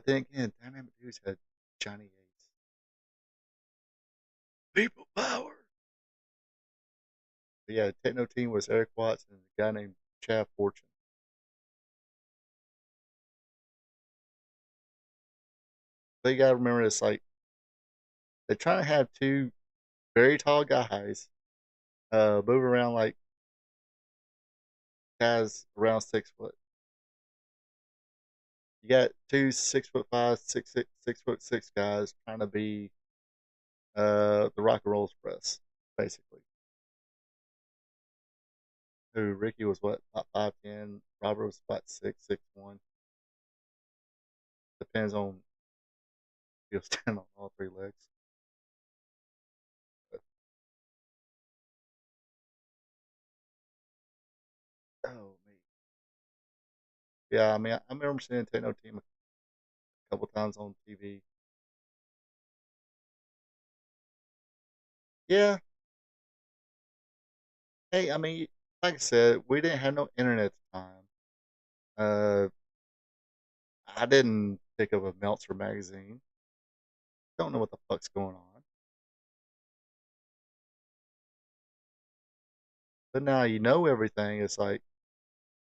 Speaker 1: then again, Dynamic Dudes had Johnny Ace. People power. But yeah, the Techno team was Eric Watts and a guy named Chad Fortune. But you gotta remember it's like they're trying to have two very tall guys move around like guys around 6 foot. You got two 6'5", 6'6" guys trying to be the Rock and Roll Express, basically. Who Ricky was what about 5'10", Robert was about 6'1". Depends on if he'll stand on all three legs. But, oh me, yeah. I mean, I remember seeing Techno Team a couple times on TV. Yeah, hey, I mean, like I said, we didn't have no internet at the time. Uh, I didn't pick up a Meltzer magazine. Don't know what the fuck's going on. But now you know everything. It's like,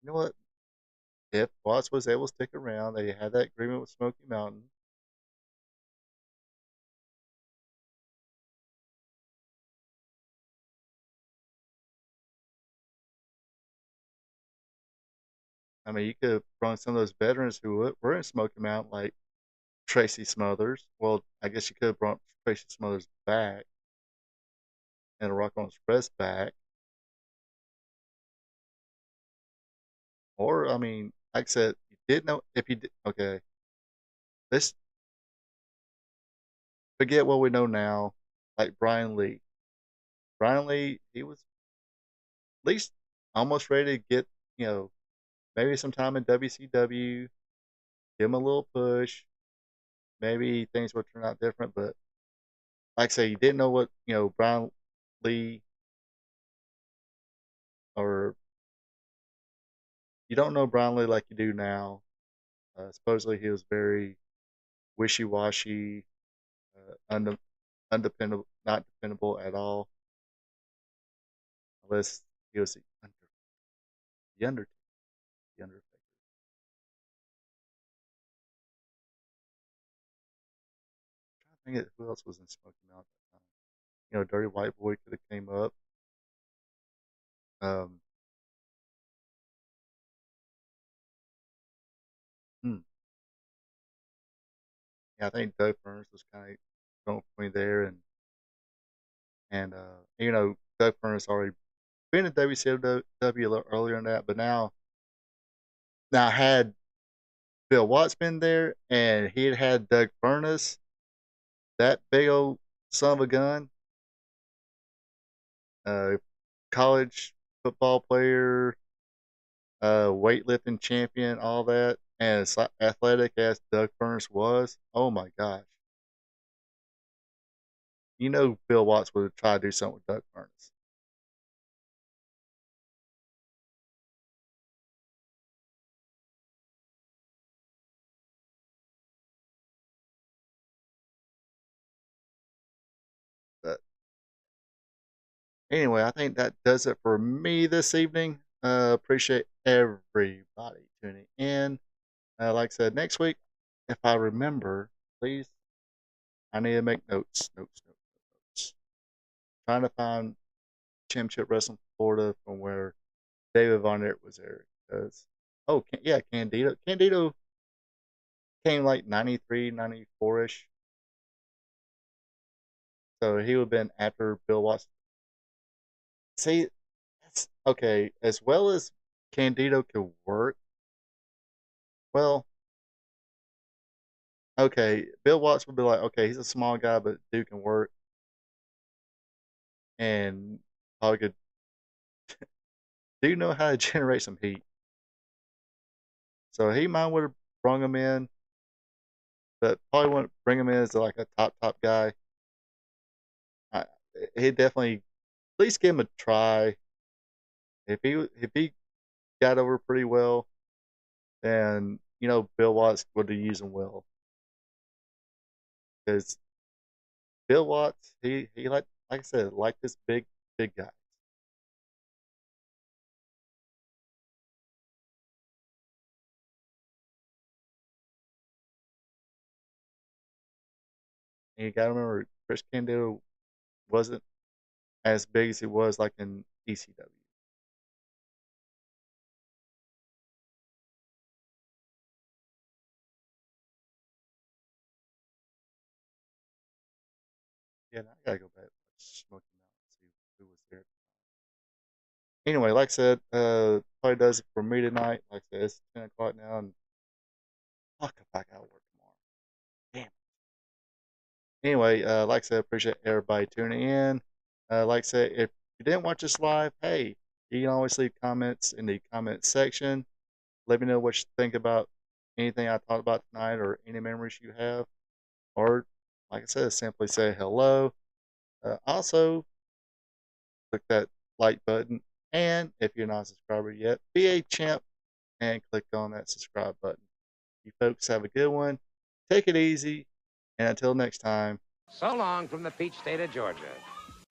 Speaker 1: you know what? If Watts was able to stick around, they had that agreement with Smoky Mountain. I mean, you could have brought some of those veterans who were in Smoky Mountain, like Tracy Smothers. Well, I guess you could have brought Tracy Smothers back and a Rock on Express back. Or, I mean, like I said, you did know if you did. Okay, let's forget what we know now. Like Brian Lee. Brian Lee, he was at least almost ready to get, you know, maybe some time in WCW, give him a little push. Maybe things would turn out different, but like I say, you didn't know what, Brian Lee, or you don't know Brian Lee like you do now. Supposedly he was very wishy washy, undependable, not dependable at all, unless he was the Undertaker. The Undertaker. I'm trying to think of who else was in Smoky Mountain at the time. Dirty White Boy could have came up. Um, hmm, yeah, I think Doug Burns was kind of going between there and Doug Burns already been in WCW a little earlier than that, but now had Bill Watts been there and he had Doug Furnace, that big old son of a gun, uh, college football player, weightlifting champion, all that, and as athletic as Doug Furnace was, oh my gosh. Bill Watts would try to do something with Doug Furnace. But anyway, I think that does it for me this evening. Appreciate everybody tuning in. Like I said, next week, if I remember, please, I need to make notes. Trying to find Championship Wrestling Florida from where David Von Erich was there. Because, oh, yeah, Candido. Candido came like 93, 94 ish. So he would have been after Bill Watts. See, that's okay. As well as Candido could work, well, okay, Bill Watts would be like, okay, he's a small guy, but dude can work, and probably could do know how to generate some heat. So he might would have brung him in, but probably wouldn't bring him in as like a top guy. I, he'd definitely at least give him a try. If he got over pretty well, then Bill Watts would have used him well because Bill Watts he like I said like this big guy. And you got to remember Chris Candido wasn't as big as he was like in ECW. Yeah, now I gotta go back to Smoky Mountain and see who was there. Anyway, like I said, probably does it for me tonight. Like I said, it's 10 o'clock now, and fuck if I gotta work tomorrow. Damn. Anyway, like I said, appreciate everybody tuning in. Like I said, if you didn't watch this live, hey, you can always leave comments in the comment section. Let me know what you think about anything I talked about tonight or any memories you have. Or, like I said, simply say hello. Also, click that like button. And if you're not a subscriber yet, be a champ and click on that subscribe button. You folks have a good one. Take it easy. And until next time.
Speaker 2: So long from the Peach State of Georgia.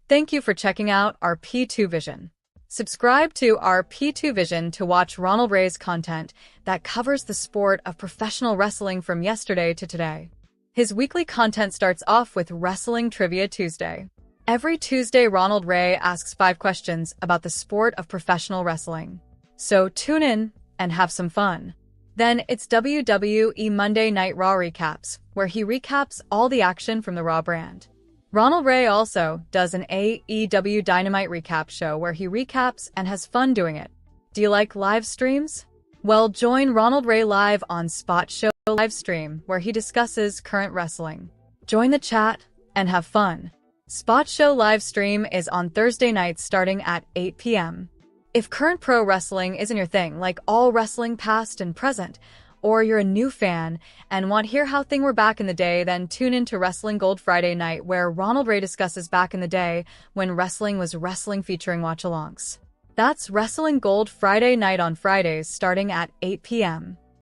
Speaker 3: Thank you for checking out our P2 Vision. Subscribe to our P2 Vision to watch Ronald Ray's content that covers the sport of professional wrestling from yesterday to today. His weekly content starts off with Wrestling Trivia Tuesday. Every Tuesday, Ronald Ray asks 5 questions about the sport of professional wrestling. So tune in and have some fun. Then it's WWE Monday Night Raw recaps, where he recaps all the action from the Raw brand. Ronald Ray also does an AEW Dynamite recap show where he recaps and has fun doing it. Do you like live streams? Well, join Ronald Ray live on Spot Show live stream where he discusses current wrestling. Join the chat and have fun. Spot Show live stream is on Thursday nights starting at 8 p.m. If current pro wrestling isn't your thing, like all wrestling past and present, or you're a new fan and want to hear how things were back in the day, then tune in to Wrestling Gold Friday night where Ronald Ray discusses back in the day when wrestling was wrestling featuring watch-alongs. That's Wrestling Gold Friday night on Fridays starting at 8 p.m.